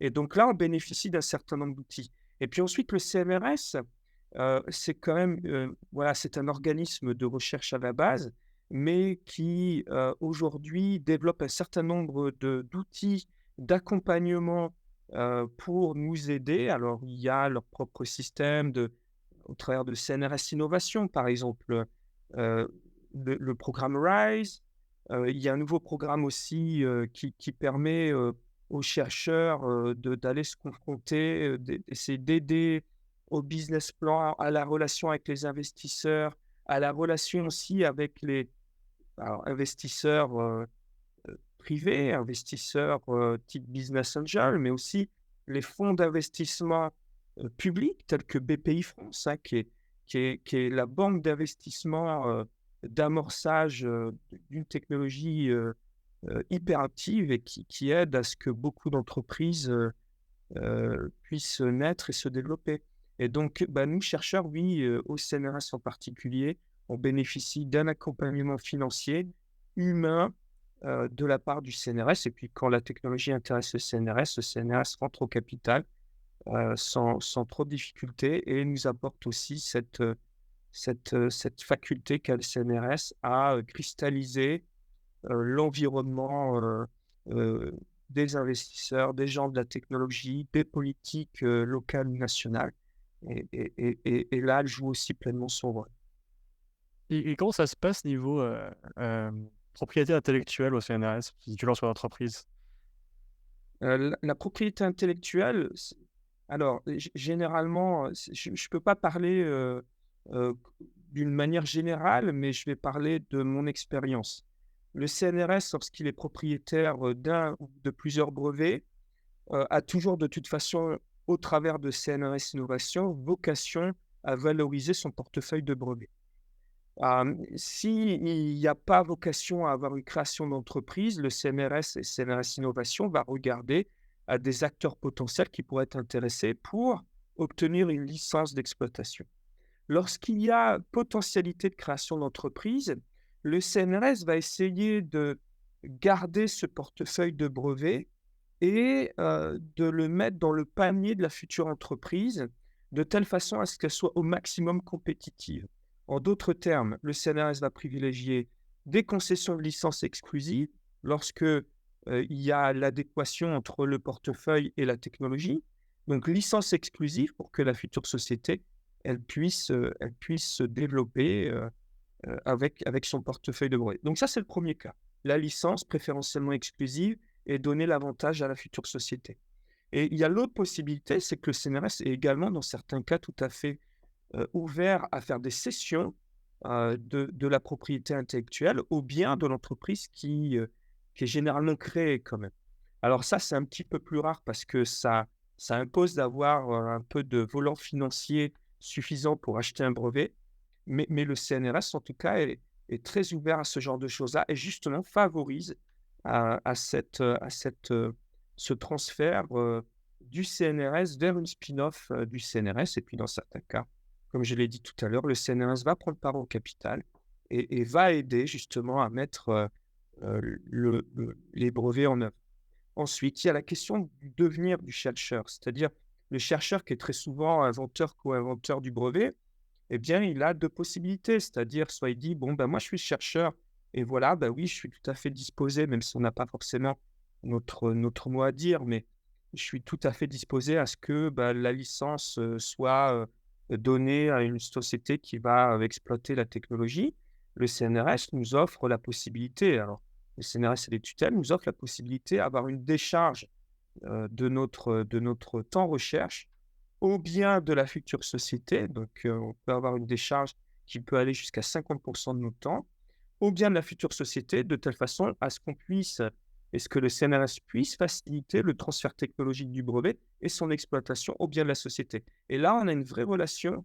Et donc là, on bénéficie d'un certain nombre d'outils. Et puis ensuite, le CNRS, c'est quand même, voilà, c'est un organisme de recherche à la base, mais qui aujourd'hui développe un certain nombre d'outils d'accompagnement pour nous aider. Alors, il y a leur propre système au travers de CNRS Innovation, par exemple, le programme RISE. Il y a un nouveau programme aussi qui permet aux chercheurs d'aller se confronter, d'essayer d'aider au business plan, à la relation avec les investisseurs, à la relation aussi avec les investisseurs privés, investisseurs type business angel, mais aussi les fonds d'investissement publics tels que BPI France, hein, qui est la banque d'investissement d'amorçage d'une technologie hyperactive et qui aide à ce que beaucoup d'entreprises puissent naître et se développer. Et donc, nous, chercheurs, oui, au CNRS en particulier, on bénéficie d'un accompagnement financier, humain, de la part du CNRS. Et puis, quand la technologie intéresse le CNRS rentre au capital sans trop de difficultés et nous apporte aussi cette faculté qu'a le CNRS à cristalliser l'environnement des investisseurs, des gens de la technologie, des politiques locales ou nationales. Et là, elle joue aussi pleinement son rôle. Et comment ça se passe niveau propriété intellectuelle au CNRS, si tu lances une entreprise? La propriété intellectuelle, alors généralement, je ne peux pas parler d'une manière générale, mais je vais parler de mon expérience. Le CNRS, lorsqu'il est propriétaire d'un ou de plusieurs brevets, a toujours de toute façon, au travers de CNRS Innovation, vocation à valoriser son portefeuille de brevets. S'il n'y a pas vocation à avoir une création d'entreprise, le CNRS et CNRS Innovation va regarder à des acteurs potentiels qui pourraient être intéressés pour obtenir une licence d'exploitation. Lorsqu'il y a potentialité de création d'entreprise, le CNRS va essayer de garder ce portefeuille de brevets et de le mettre dans le panier de la future entreprise, de telle façon à ce qu'elle soit au maximum compétitive. En d'autres termes, le CNRS va privilégier des concessions de licences exclusives lorsque il y a l'adéquation entre le portefeuille et la technologie. Donc, licence exclusive pour que la future société, elle puisse se développer avec son portefeuille de brevets. Donc ça, c'est le premier cas. La licence préférentiellement exclusive et donner l'avantage à la future société. Et il y a l'autre possibilité, c'est que le CNRS est également, dans certains cas, tout à fait ouvert à faire des cessions de la propriété intellectuelle au bien de l'entreprise qui est généralement créée quand même. Alors ça, c'est un petit peu plus rare parce que ça impose d'avoir un peu de volant financier suffisant pour acheter un brevet. Mais le CNRS, en tout cas, est très ouvert à ce genre de choses-là et justement favorise ce transfert du CNRS vers une spin-off du CNRS. Et puis, dans certains cas, comme je l'ai dit tout à l'heure, le CNRS va prendre part au capital et va aider justement à mettre les brevets en œuvre. Ensuite, il y a la question du devenir du chercheur, c'est-à-dire le chercheur qui est très souvent inventeur, co-inventeur du brevet. Eh bien, il a deux possibilités, c'est-à-dire soit il dit, bon, ben moi je suis chercheur et voilà, ben oui, je suis tout à fait disposé, même si on n'a pas forcément notre mot à dire, mais je suis tout à fait disposé à ce que la licence soit donnée à une société qui va exploiter la technologie. Le CNRS nous offre la possibilité, alors le CNRS et les tutelles nous offrent la possibilité d'avoir une décharge de notre temps recherche au bien de la future société. Donc, on peut avoir une décharge qui peut aller jusqu'à 50% de notre temps, au bien de la future société, de telle façon à ce qu'on puisse, et ce que le CNRS puisse faciliter le transfert technologique du brevet et son exploitation au bien de la société. Et là, on a une vraie relation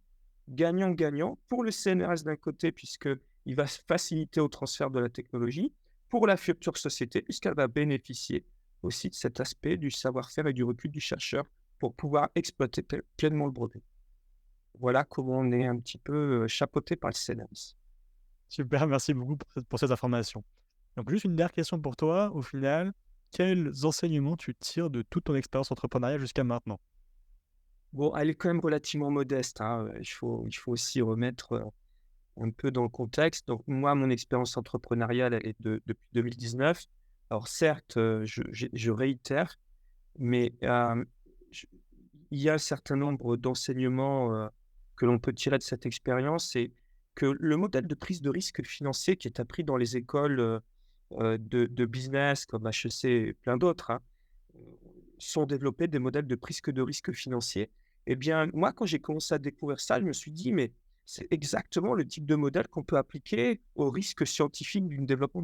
gagnant-gagnant pour le CNRS d'un côté, puisqu'il va faciliter au transfert de la technologie, pour la future société, puisqu'elle va bénéficier aussi de cet aspect du savoir-faire et du recul du chercheur pour pouvoir exploiter pleinement le brevet. Voilà comment on est un petit peu chapeauté par le CNRS. Super, merci beaucoup pour cette information. Donc, juste une dernière question pour toi. Au final, quels enseignements tu tires de toute ton expérience entrepreneuriale jusqu'à maintenant? Bon, elle est quand même relativement modeste, hein. Il faut aussi remettre un peu dans le contexte. Donc, moi, mon expérience entrepreneuriale, elle est depuis 2019. Alors, certes, je réitère, mais il y a un certain nombre d'enseignements que l'on peut tirer de cette expérience. C'est que le modèle de prise de risque financier qui est appris dans les écoles de business comme HEC et plein d'autres, hein, sont développés des modèles de prise de risque financier. Eh bien, moi, quand j'ai commencé à découvrir ça, je me suis dit, mais c'est exactement le type de modèle qu'on peut appliquer au risque scientifique d'une développement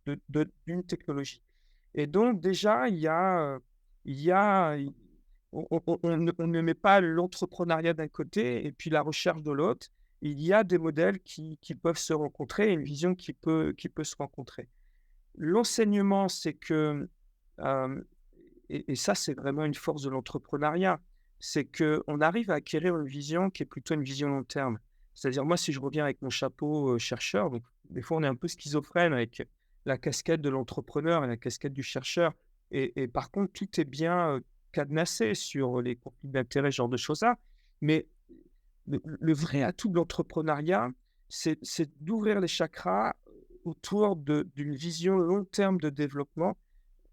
d'une technologie. Et donc, déjà, il y a on ne met pas l'entrepreneuriat d'un côté et puis la recherche de l'autre. Il y a des modèles qui peuvent se rencontrer et une vision qui peut se rencontrer. L'enseignement, c'est que, et ça, c'est vraiment une force de l'entrepreneuriat, c'est qu'on arrive à acquérir une vision qui est plutôt une vision long terme. C'est-à-dire, moi, si je reviens avec mon chapeau chercheur, donc, des fois, on est un peu schizophrène avec la casquette de l'entrepreneur et la casquette du chercheur. Et par contre, tout est bien cadenassé sur les conflits d'intérêts, ce genre de choses-là. Mais le vrai atout de l'entrepreneuriat, c'est d'ouvrir les chakras autour d'une vision long terme de développement,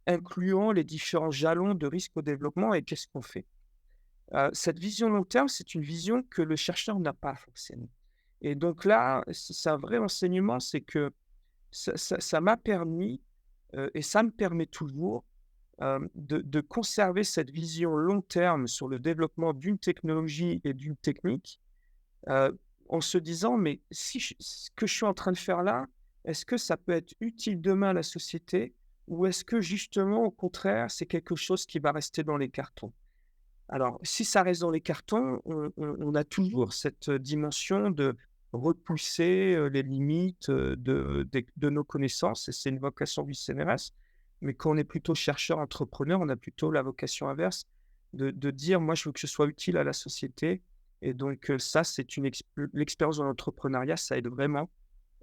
incluant les différents jalons de risque au développement et qu'est-ce qu'on fait. Cette vision long terme, c'est une vision que le chercheur n'a pas forcément. Et donc là, c'est un vrai enseignement, c'est que ça m'a permis, et ça me permet toujours, de conserver cette vision long terme sur le développement d'une technologie et d'une technique, en se disant, mais si ce que je suis en train de faire là, est-ce que ça peut être utile demain à la société ou est-ce que justement, au contraire, c'est quelque chose qui va rester dans les cartons? Alors, si ça reste dans les cartons, on a toujours cette dimension de repousser les limites de nos connaissances, et c'est une vocation du CNRS. Mais quand on est plutôt chercheur, entrepreneur, on a plutôt la vocation inverse de dire, moi, je veux que ce soit utile à la société. Et donc, ça, c'est l'expérience de l'entrepreneuriat, ça aide vraiment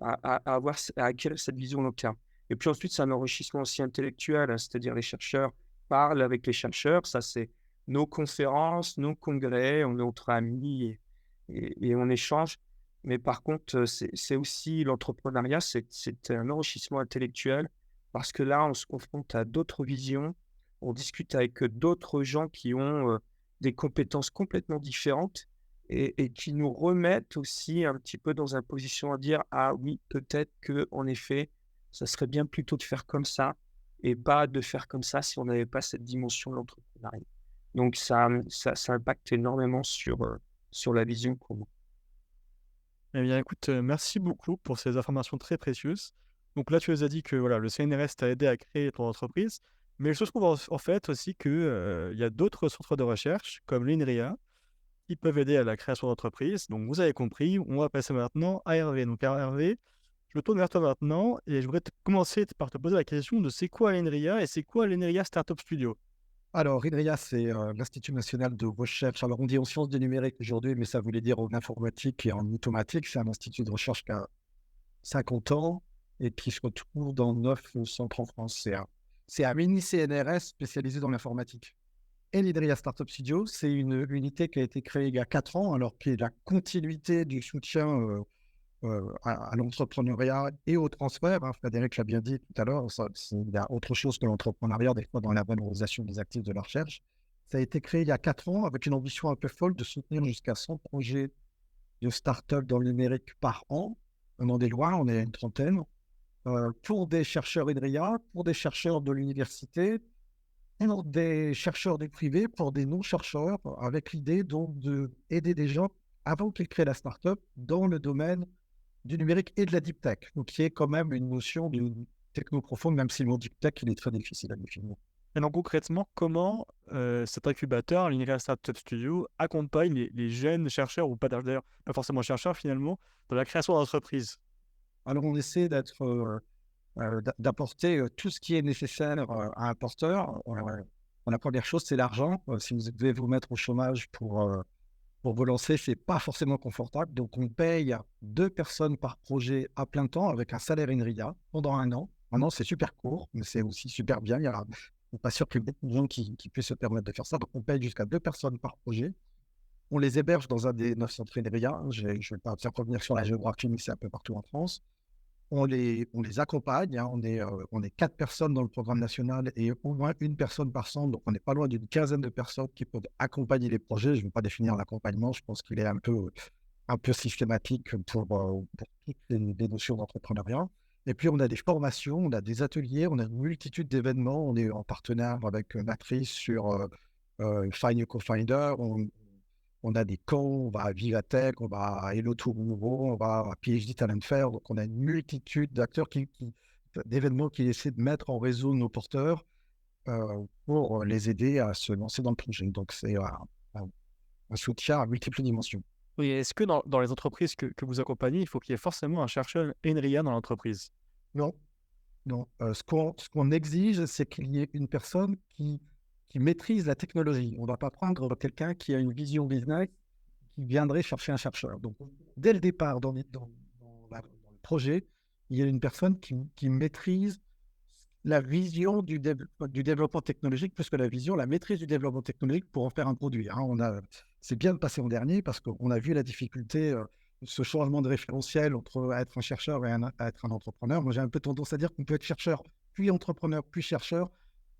à acquérir cette vision long terme. Et puis ensuite, c'est un enrichissement aussi intellectuel, hein, c'est-à-dire les chercheurs parle avec les chercheurs. Ça, c'est nos conférences, nos congrès, on est entre amis et on échange. Mais par contre, c'est aussi l'entrepreneuriat, c'est un enrichissement intellectuel parce que là, on se confronte à d'autres visions, on discute avec d'autres gens qui ont des compétences complètement différentes et qui nous remettent aussi un petit peu dans une position à dire: «Ah oui, peut-être que en effet, ça serait bien plutôt de faire comme ça et pas de faire comme ça si on n'avait pas cette dimension de l'entrepreneuriat». Donc ça impacte énormément sur la vision qu'on a. Eh bien, écoute, merci beaucoup pour ces informations très précieuses. Donc là, tu nous as dit que voilà, le CNRS t'a aidé à créer ton entreprise, mais il se trouve en fait aussi que, il y a d'autres centres de recherche, comme l'INRIA, qui peuvent aider à la création d'entreprise. Donc vous avez compris, on va passer maintenant à Hervé. Donc alors Hervé, je me tourne vers toi maintenant et je voudrais commencer par te poser la question de c'est quoi l'INRIA et c'est quoi l'INRIA Startup Studio? Alors, INRIA, c'est l'Institut national de recherche. Alors, on dit en sciences du numérique aujourd'hui, mais ça voulait dire en informatique et en automatique. C'est un institut de recherche qui a 50 ans et qui se retrouve dans 9 centres en France. C'est un mini CNRS spécialisé dans l'informatique. Et l'INRIA Startup Studio, c'est une unité qui a été créée il y a 4 ans, alors qui est la continuité du soutien à l'entrepreneuriat et au transfert. Frédéric l'a bien dit tout à l'heure, il y a autre chose que l'entrepreneuriat, des fois dans la valorisation des actifs de la recherche. Ça a été créé il y a 4 ans avec une ambition un peu folle de soutenir jusqu'à 100 projets de start-up dans le numérique par an. On en est loin, on est à une trentaine. Pour des chercheurs INRIA, pour des chercheurs de l'université, pour des chercheurs du privé, pour des non-chercheurs, avec l'idée donc d'aider des gens avant qu'ils créent la start-up dans le domaine du numérique et de la deep tech, donc qui est quand même une notion de techno profonde, même si le mot deep tech, il est très difficile à définir. Et donc concrètement, comment cet incubateur, l'INRIA Startup Studio, accompagne les jeunes chercheurs, ou pas d'ailleurs, pas forcément chercheurs finalement, dans la création d'entreprise? Alors, on essaie d'apporter tout ce qui est nécessaire à un porteur. La première chose, c'est l'argent. Si vous devez vous mettre au chômage pour vous lancer, c'est pas forcément confortable. Donc, on paye 2 personnes par projet à plein temps avec un salaire INRIA pendant 1 an. 1 an, c'est super court, mais c'est aussi super bien. Je suis pas sûr qu'il y ait beaucoup de gens qui puissent se permettre de faire ça. Donc, on paye jusqu'à 2 personnes par projet. On les héberge dans un des 9 centres INRIA. Je ne vais pas faire revenir sur la géographie, mais c'est un peu partout en France. On les accompagne. On est 4 personnes dans le programme national et au moins 1 personne par centre. Donc, on n'est pas loin d'une quinzaine de personnes qui peuvent accompagner les projets. Je ne vais pas définir l'accompagnement. Je pense qu'il est un peu systématique pour toutes les notions d'entrepreneuriat. Et puis, on a des formations, on a des ateliers, on a une multitude d'événements. On est en partenaire avec Matrice sur Find Your Co-Finder. On a des camps, on va à Vivatech, on va à Hello Tour Nouveau, on va à PhD Talent Fair. Donc, on a une multitude d'acteurs d'événements qui essaient de mettre en réseau nos porteurs pour les aider à se lancer dans le projet. Donc, c'est un soutien à multiples dimensions. Oui, est-ce que dans les entreprises que vous accompagnez, il faut qu'il y ait forcément un chercheur INRIA dans l'entreprise? Non. Ce qu'on exige, c'est qu'il y ait une personne qui maîtrise la technologie. On ne va pas prendre quelqu'un qui a une vision business qui viendrait chercher un chercheur. Donc, dès le départ, dans le projet, il y a une personne qui maîtrise la vision du développement technologique, plus que la vision, la maîtrise du développement technologique pour en faire un produit. C'est bien de passer en dernier parce qu'on a vu la difficulté, ce changement de référentiel entre être un chercheur et être un entrepreneur. Moi, j'ai un peu tendance à dire qu'on peut être chercheur, puis entrepreneur, puis chercheur.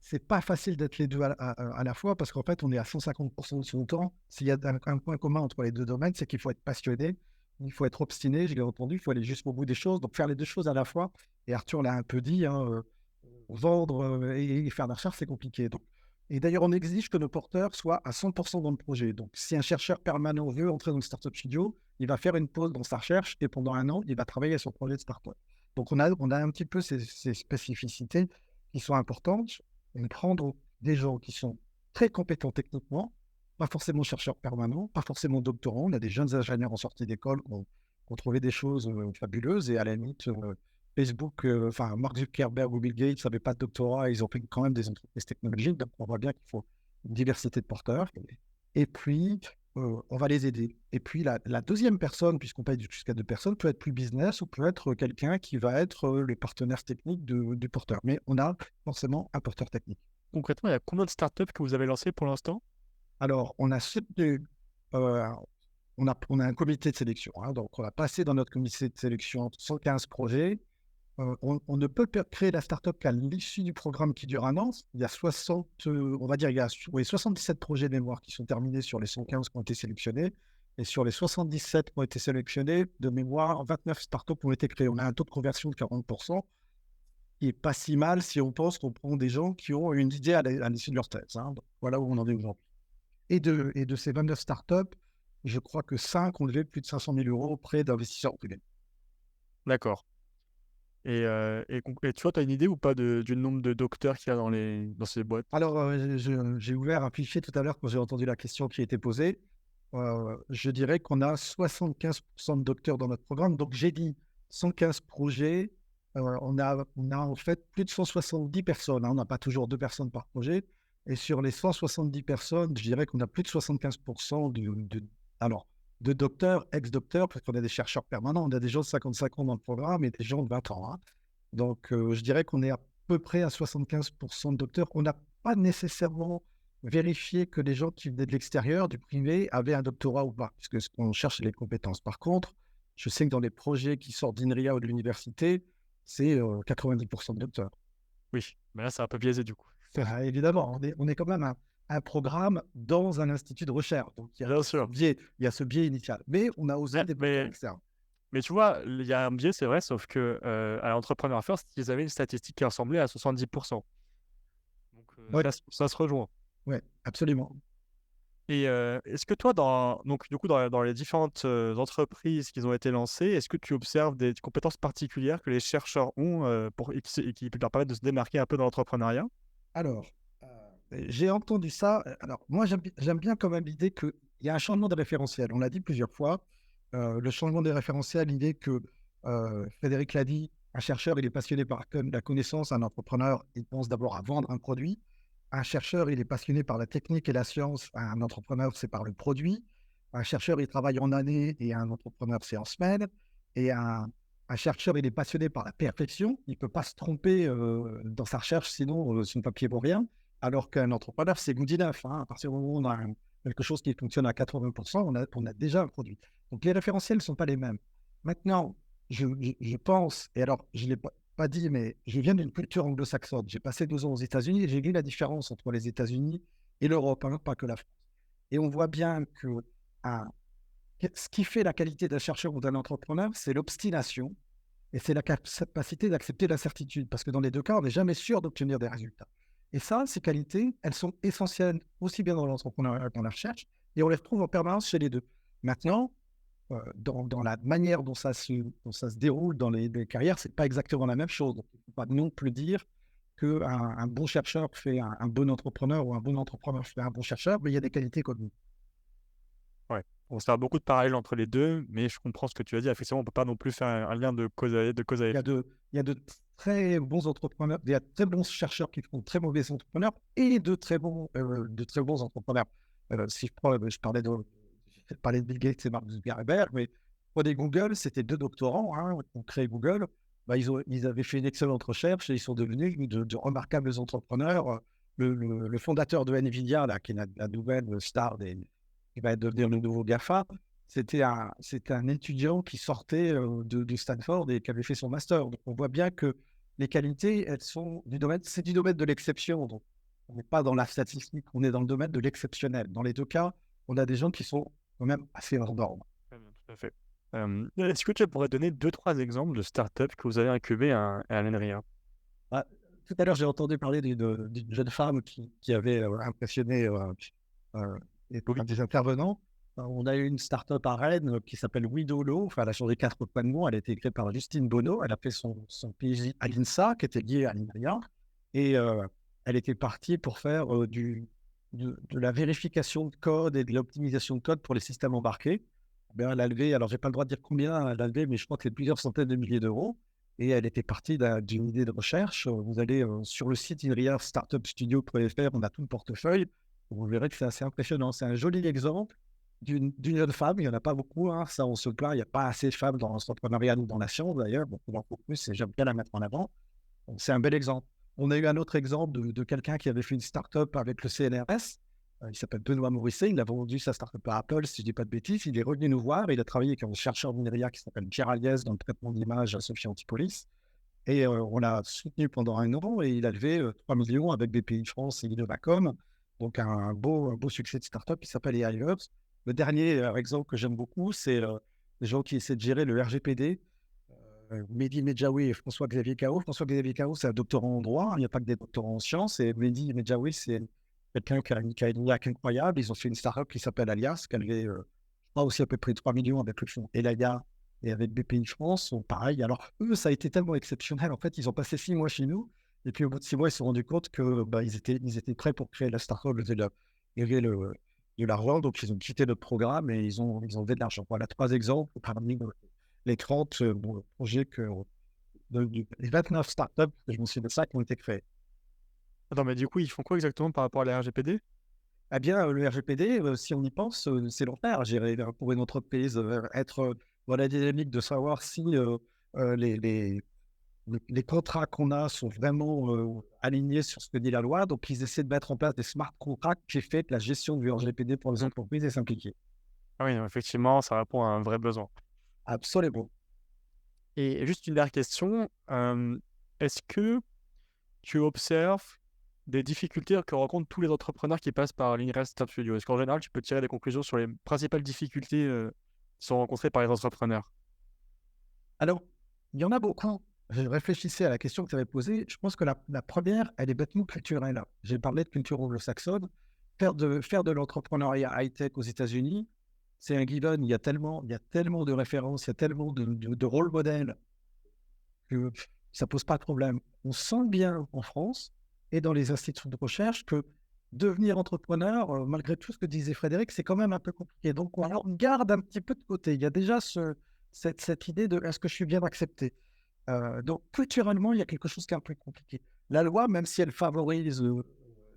C'est pas facile d'être les deux à la fois parce qu'en fait, on est à 150% de son temps. S'il y a un point commun entre les deux domaines, c'est qu'il faut être passionné, il faut être obstiné, je l'ai entendu, il faut aller jusqu'au bout des choses. Donc, faire les deux choses à la fois. Et Arthur l'a un peu dit, vendre et faire de la recherche, c'est compliqué. Et d'ailleurs, on exige que nos porteurs soient à 100% dans le projet. Donc, si un chercheur permanent veut entrer dans le Startup Studio, il va faire une pause dans sa recherche et pendant 1 an, il va travailler sur le projet de startup. Donc, on a un petit peu ces spécificités qui sont importantes. On prend donc des gens qui sont très compétents techniquement, pas forcément chercheurs permanents, pas forcément doctorants. On a des jeunes ingénieurs en sortie d'école qui ont trouvé des choses fabuleuses et à la limite, Facebook, Mark Zuckerberg ou Bill Gates n'avaient pas de doctorat, ils ont fait quand même des entreprises technologiques. Donc, on voit bien qu'il faut une diversité de porteurs. Et puis, on va les aider. Et puis, la deuxième personne, puisqu'on paye jusqu'à 2 personnes, peut être plus business ou peut être quelqu'un qui va être le partenaire technique du porteur. Mais on a forcément un porteur technique. concrètement, il y a combien de startups que vous avez lancées pour l'instant? Alors, on a soutenu, on a un comité de sélection, hein, donc on a passé dans notre comité de sélection 115 projets. On ne peut créer la startup qu'à l'issue du programme qui dure un an. Il y a 60, on va dire, il y a 77 projets de mémoire qui sont terminés sur les 115 qui ont été sélectionnés. Et sur les 77 qui ont été sélectionnés, de mémoire, 29 startups ont été créées. On a un taux de conversion de 40%, qui n'est pas si mal si on pense qu'on prend des gens qui ont une idée à l'issue de leur thèse, hein. Donc, voilà où on en est aujourd'hui. Et de ces 29 startups, je crois que 5 ont levé plus de 500 000 euros auprès d'investisseurs privés. D'accord. Et tu vois, tu as une idée ou pas du nombre de docteurs qu'il y a dans ces boîtes? Alors, j'ai ouvert un fichier tout à l'heure quand j'ai entendu la question qui a été posée. Je dirais qu'on a 75% de docteurs dans notre programme. Donc, j'ai dit 115 projets. On a en fait plus de 170 personnes, hein. On n'a pas toujours 2 personnes par projet. Et sur les 170 personnes, je dirais qu'on a plus de 75% de docteurs, ex-docteurs, parce qu'on a des chercheurs permanents. On a des gens de 55 ans dans le programme et des gens de 20 ans, hein. Donc, je dirais qu'on est à peu près à 75% de docteurs. On n'a pas nécessairement vérifié que les gens qui venaient de l'extérieur, du privé, avaient un doctorat ou pas, puisque ce qu'on cherche, c'est les compétences. Par contre, je sais que dans les projets qui sortent d'INRIA ou de l'université, c'est 90% de docteurs. Oui, mais là, c'est un peu biaisé du coup. Ah, évidemment, on est quand même un programme dans un institut de recherche. Donc, Bien sûr. il y a ce biais initial. Mais on a aussi des docteurs Mais externes. tu vois, il y a un biais, c'est vrai, sauf que à Entrepreneur First, ils avaient une statistique qui ressemblait à 70%. Donc Ouais. ça se rejoint. Oui, absolument. Et est-ce que toi, donc, du coup, dans les différentes entreprises qui ont été lancées, est-ce que tu observes des compétences particulières que les chercheurs ont et qui leur permettent de se démarquer un peu dans l'entrepreneuriat? Alors, j'ai entendu ça. Alors, moi, j'aime bien quand même l'idée qu'il y a un changement de référentiel. On l'a dit plusieurs fois. Le changement de référentiel, l'idée que Frédéric l'a dit, un chercheur, il est passionné par la connaissance. Un entrepreneur, il pense d'abord à vendre un produit. Un chercheur, il est passionné par la technique et la science. Un entrepreneur, c'est par le produit. Un chercheur, il travaille en année et un entrepreneur, c'est en semaine. Et un chercheur, il est passionné par la perfection. Il ne peut pas se tromper dans sa recherche, sinon son papier vaut rien. Alors qu'un entrepreneur, c'est good enough, hein. À partir du moment où on a quelque chose qui fonctionne à 80%, on a déjà un produit. Donc, les référentiels ne sont pas les mêmes. Maintenant, je pense, et alors, je ne l'ai pas dit, mais je viens d'une culture anglo-saxonne. J'ai passé 2 ans aux États-Unis et j'ai vu la différence entre les États-Unis et l'Europe, hein, pas que la France. Et on voit bien que ce qui fait la qualité d'un chercheur ou d'un entrepreneur, c'est l'obstination et c'est la capacité d'accepter l'incertitude. Parce que dans les deux cas, on n'est jamais sûr d'obtenir des résultats. Et ça, ces qualités, elles sont essentielles aussi bien dans l'entrepreneuriat que dans la recherche, et on les retrouve en permanence chez les deux. Maintenant, dans la manière dont ça se déroule dans les carrières, c'est pas exactement la même chose. Donc, il ne faut pas non plus dire qu'un bon chercheur fait un bon entrepreneur ou un bon entrepreneur fait un bon chercheur, mais il y a des qualités communes. Ouais. On se fait beaucoup de parallèles entre les deux, mais je comprends ce que tu as dit. Effectivement, on ne peut pas non plus faire un lien de cause à effet. Il y a de très bons entrepreneurs, il y a de très bons chercheurs qui font de très mauvais entrepreneurs et de très bons entrepreneurs. Si je parlais de Bill Gates et Mark Zuckerberg, mais prenez Google, c'était 2 doctorants, hein, qui ont créé Google. Bah, ils avaient fait une excellente recherche et ils sont devenus de remarquables entrepreneurs. Le fondateur de NVIDIA, là, qui est la nouvelle star qui va devenir le nouveau GAFA, c'était un étudiant qui sortait de Stanford et qui avait fait son master. Donc, on voit bien que les qualités, elles sont du domaine de l'exception. Donc, on n'est pas dans la statistique, on est dans le domaine de l'exceptionnel. Dans les deux cas, on a des gens qui sont quand même assez hors norme. Très bien, tout à fait. Est-ce que tu pourrais donner 2-3 exemples de startups que vous avez incubées à l'INRIA? Tout à l'heure, j'ai entendu parler d'une jeune femme qui avait impressionné des intervenants. On a eu une start-up à Rennes qui s'appelle Widolo. Enfin, elle a changé 4 points de mots. Elle a été créée par Justine Bonneau. Elle a fait son PhD à l'INSA, qui était lié à l'INRIA. Et elle était partie pour faire de la vérification de code et de l'optimisation de code pour les systèmes embarqués. Ben, elle a levé, alors j'ai pas le droit de dire combien elle a levé, mais je crois que c'est plusieurs centaines de milliers d'euros. Et elle était partie d'une idée de recherche. Vous allez sur le site INRIA startupstudio.fr, on a tout le portefeuille. Vous verrez que c'est assez impressionnant. C'est un joli exemple d'une jeune femme. Il n'y en a pas beaucoup, hein. Ça, on se plaint. Il n'y a pas assez de femmes dans l'entrepreneuriat ou dans la science, d'ailleurs. Bon, il en faut plus et j'aime bien la mettre en avant. Donc, c'est un bel exemple. On a eu un autre exemple de quelqu'un qui avait fait une start-up avec le CNRS. Il s'appelle Benoît Morisset. Il a vendu sa start-up à Apple, si je ne dis pas de bêtises. Il est revenu nous voir. Il a travaillé avec un chercheur d'INRIA qui s'appelle Pierre Aliès dans le traitement d'images à Sophia Antipolis. Et on l'a soutenu pendant 1 an et il a levé 3 millions avec BPI France et Innovacom. Donc un beau succès de start-up qui s'appelle AIVERS. Le dernier exemple que j'aime beaucoup, c'est les gens qui essaient de gérer le RGPD. Mehdi Medjaoui et François-Xavier Cao. François-Xavier Cao, c'est un doctorant en droit. Il n'y a pas que des doctorants en sciences. Et Mehdi Medjaoui, c'est quelqu'un qui a une niaque incroyable. Ils ont fait une start-up qui s'appelle Alias, qui a levé, je crois aussi à peu près 3 millions avec le fonds Elaya et avec BPI France. Donc, pareil. Alors, eux, ça a été tellement exceptionnel. En fait, ils ont passé 6 mois chez nous. Et puis, au bout de 6 mois, ils se sont rendus compte que ils étaient prêts pour créer la start-up, lever de l'argent. Donc, ils ont quitté le programme et ils ont levé de l'argent. Voilà 3 exemples parmi les 30 projets les 29 startups, je me souviens de ça, qui ont été créés. Attends, mais du coup, ils font quoi exactement par rapport à la RGPD? Eh bien, le RGPD, si on y pense, c'est l'enfer. Pour une entreprise, être dans la dynamique de savoir si les contrats qu'on a sont vraiment alignés sur ce que dit la loi. Donc, ils essaient de mettre en place des smart contracts qui fait que la gestion du RGPD pour les entreprises est simplifiée. Ah oui, effectivement, ça répond à un vrai besoin. Absolument. Et juste une dernière question, est-ce que tu observes des difficultés que rencontrent tous les entrepreneurs qui passent par l'INRIA Startup Studio? Est-ce qu'en général, tu peux tirer des conclusions sur les principales difficultés qui sont rencontrées par les entrepreneurs? Alors, il y en a beaucoup. Je réfléchissais à la question que tu avais posée. Je pense que la première, elle est bêtement culturelle. J'ai parlé de culture anglo-saxonne. Faire de l'entrepreneuriat high-tech aux États-Unis, c'est un given. Il y a tellement de références, il y a tellement de rôle modèles que ça ne pose pas de problème. On sent bien en France et dans les instituts de recherche que devenir entrepreneur, malgré tout ce que disait Frédéric, c'est quand même un peu compliqué. Donc, on garde un petit peu de côté. Il y a déjà cette idée de est-ce que je suis bien accepté. Donc, culturellement, il y a quelque chose qui est un peu compliqué. La loi, même si elle favorise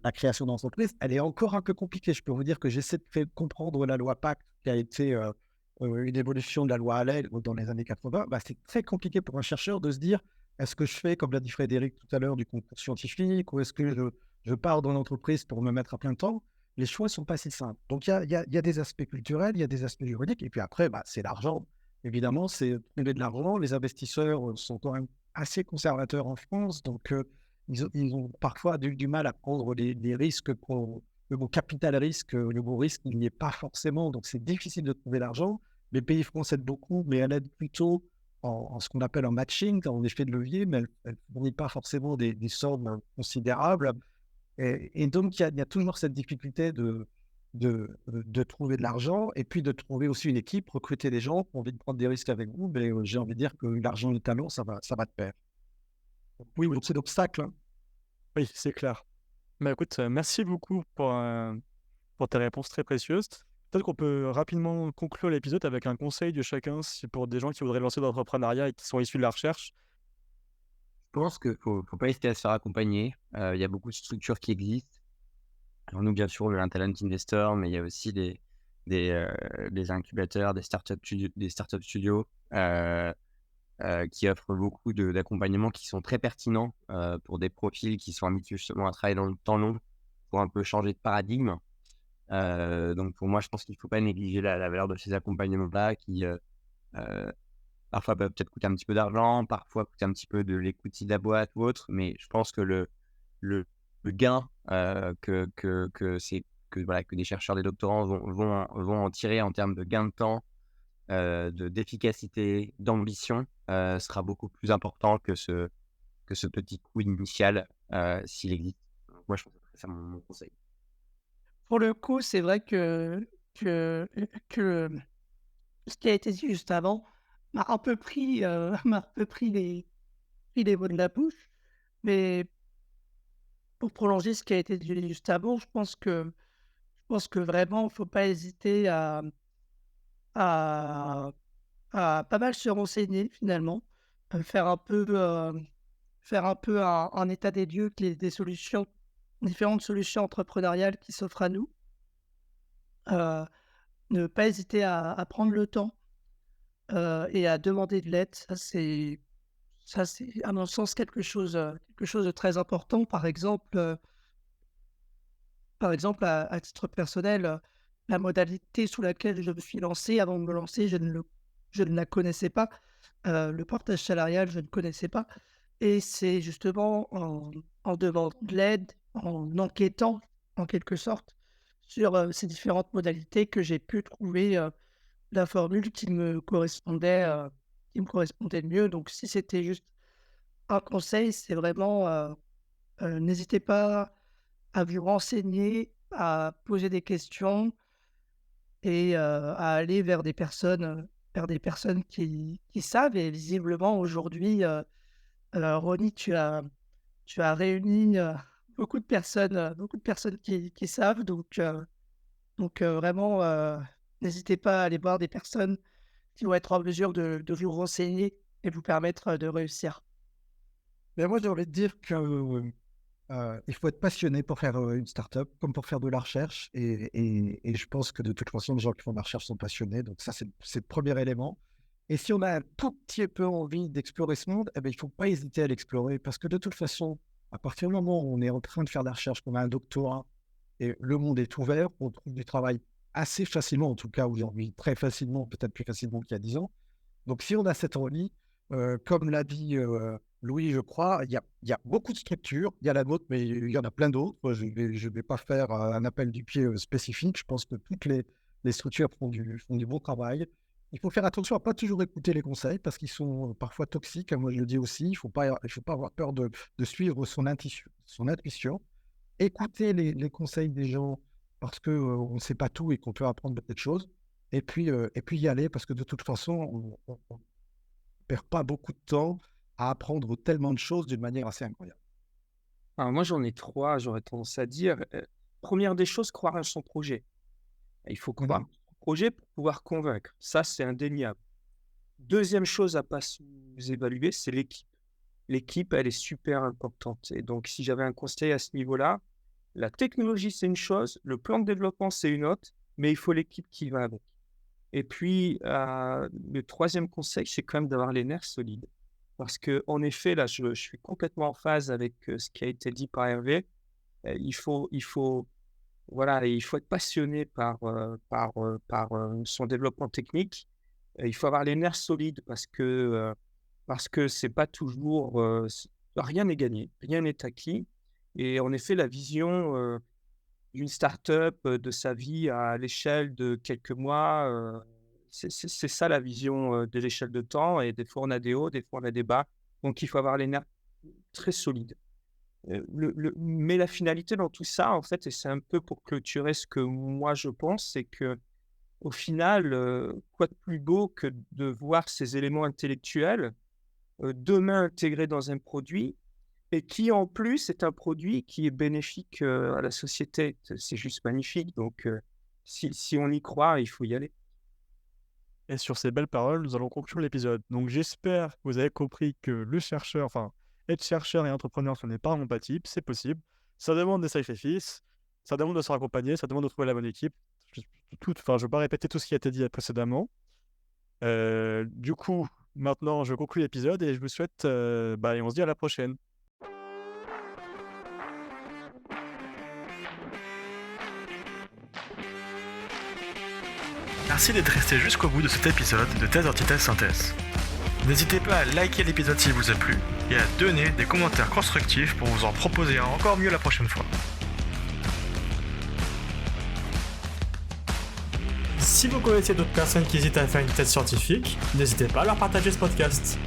la création d'entreprises, elle est encore un peu compliquée. Je peux vous dire que j'essaie de faire comprendre la loi Pacte, qui a été une évolution de la loi Allais dans les années 80. C'est très compliqué pour un chercheur de se dire est-ce que je fais, comme l'a dit Frédéric tout à l'heure, du concours scientifique ou est-ce que je pars dans l'entreprise pour me mettre à plein temps? Les choix ne sont pas si simples. Donc, il y a des aspects culturels, il y a des aspects juridiques, et puis après, c'est l'argent. Évidemment, c'est trouver de l'argent. Les investisseurs sont quand même assez conservateurs en France, donc ils ont parfois du mal à prendre les risques. Le mot capital risque, le mot risque, il n'y est pas forcément, donc c'est difficile de trouver l'argent. Les pays français aident beaucoup, mais elle aide plutôt en ce qu'on appelle en matching, en effet de levier, mais elle ne fournit pas forcément des sommes considérables. Et donc, il y a toujours cette difficulté de trouver de l'argent et puis de trouver aussi une équipe, recruter des gens qui ont envie de prendre des risques avec vous. Mais j'ai envie de dire que l'argent et le talent, ça va de pair. Oui, donc c'est l'obstacle. Oui, c'est clair. Bah écoute, merci beaucoup pour tes réponses très précieuses. Peut-être qu'on peut rapidement conclure l'épisode avec un conseil de chacun pour des gens qui voudraient lancer dans l'entrepreneuriat et qui sont issus de la recherche. Je pense qu'il ne faut pas hésiter à se faire accompagner. Il y a beaucoup de structures qui existent. Alors nous, bien sûr, on a un talent investor, mais il y a aussi des incubateurs, des startup studios qui offrent beaucoup d'accompagnement qui sont très pertinents pour des profils qui sont habitués justement à travailler dans le temps long pour un peu changer de paradigme. Donc pour moi, je pense qu'il ne faut pas négliger la valeur de ces accompagnements-là qui parfois peuvent peut-être coûter un petit peu d'argent, parfois coûter un petit peu de l'equity de la boîte ou autre, mais je pense que le gain que des chercheurs, des doctorants vont en tirer en termes de gain de temps, d'efficacité, d'ambition, sera beaucoup plus important que ce petit coût initial, s'il existe. Donc moi, je pense que c'est ça mon conseil. Pour le coup, c'est vrai que ce qui a été dit juste avant m'a un peu pris, les mots de la bouche. Mais pour prolonger ce qui a été dit juste avant, je pense que vraiment, il ne faut pas hésiter à pas mal se renseigner finalement, faire un peu, un état des lieux des solutions, différentes solutions entrepreneuriales qui s'offrent à nous. Ne pas hésiter à prendre le temps et à demander de l'aide. Ça, Ça, c'est à mon sens quelque chose de très important. À titre personnel, la modalité sous laquelle je me suis lancé, avant de me lancer, je ne la connaissais pas. Le portage salarial, je ne connaissais pas et c'est justement en demandant de l'aide, en enquêtant en quelque sorte sur, ces différentes modalités que j'ai pu trouver, la formule qui me correspondait le mieux. Donc si c'était juste un conseil, c'est vraiment, n'hésitez pas à vous renseigner, à poser des questions et à aller vers des personnes qui savent et visiblement aujourd'hui, Ronny, tu as réuni, beaucoup de personnes qui savent vraiment, n'hésitez pas à aller voir des personnes qui vont être en mesure de vous renseigner et vous permettre, de réussir. Mais moi, j'ai envie de dire que il faut être passionné pour faire une startup, comme pour faire de la recherche. Et je pense que de toute façon, les gens qui font de la recherche sont passionnés. Donc ça, c'est le premier élément. Et si on a un tout petit peu envie d'explorer ce monde, eh ben, il ne faut pas hésiter à l'explorer. Parce que de toute façon, à partir du moment où on est en train de faire de la recherche, qu'on a un doctorat, et le monde est ouvert, on trouve du travail assez facilement, en tout cas aujourd'hui, très facilement, peut-être plus facilement qu'il y a 10 ans. Donc si on a cette envie, comme l'a dit Louis, je crois, il y a beaucoup de structures. Il y a la nôtre, mais il y en a plein d'autres. Je vais pas faire un appel du pied spécifique. Je pense que toutes les structures font du bon travail. Il faut faire attention à pas toujours écouter les conseils parce qu'ils sont parfois toxiques. Moi, je le dis aussi, il faut pas avoir peur de suivre son intuition. Écouter les conseils des gens parce qu'on ne sait pas tout et qu'on peut apprendre de petites choses. Et puis y aller parce que de toute façon, on perd pas beaucoup de temps à apprendre tellement de choses d'une manière assez incroyable. Alors moi, j'en ai 3, j'aurais tendance à dire. Première des choses, croire en son projet. Il faut croire en son projet pour pouvoir convaincre. Ça, c'est indéniable. Deuxième chose à pas sous-évaluer, c'est l'équipe. L'équipe, elle est super importante. Et donc, si j'avais un conseil à ce niveau-là, la technologie, c'est une chose, le plan de développement, c'est une autre, mais il faut l'équipe qui va avec. Et puis, le troisième conseil, c'est quand même d'avoir les nerfs solides. Parce qu'en effet, là, je suis complètement en phase avec ce qui a été dit par Hervé. Il faut être passionné par son développement technique. Il faut avoir les nerfs solides parce que c'est pas toujours... rien n'est gagné, rien n'est acquis. Et en effet, la vision d'une start-up, de sa vie à l'échelle de quelques mois, c'est ça la vision de l'échelle de temps. Et des fois, on a des hauts, des fois, on a des bas. Donc, il faut avoir les nerfs très solides. Mais la finalité dans tout ça, en fait, et c'est un peu pour clôturer ce que moi je pense, c'est que au final, quoi de plus beau que de voir ces éléments intellectuels demain intégrés dans un produit et qui en plus est un produit qui est bénéfique à la société. C'est juste magnifique. Donc, si on y croit, il faut y aller. Et sur ces belles paroles, nous allons conclure l'épisode. Donc j'espère que vous avez compris que être chercheur et entrepreneur, ce n'est pas incompatible, c'est possible. Ça demande des sacrifices, ça demande de se raccompagner, ça demande de trouver la bonne équipe. Je ne vais pas répéter tout ce qui a été dit précédemment. Du coup, maintenant, je conclue l'épisode et je vous souhaite, et on se dit à la prochaine. Merci d'être resté jusqu'au bout de cet épisode de Thèse, Antithèse, Synthèse. N'hésitez pas à liker l'épisode s'il vous a plu et à donner des commentaires constructifs pour vous en proposer un encore mieux la prochaine fois. Si vous connaissez d'autres personnes qui hésitent à faire une thèse scientifique, n'hésitez pas à leur partager ce podcast.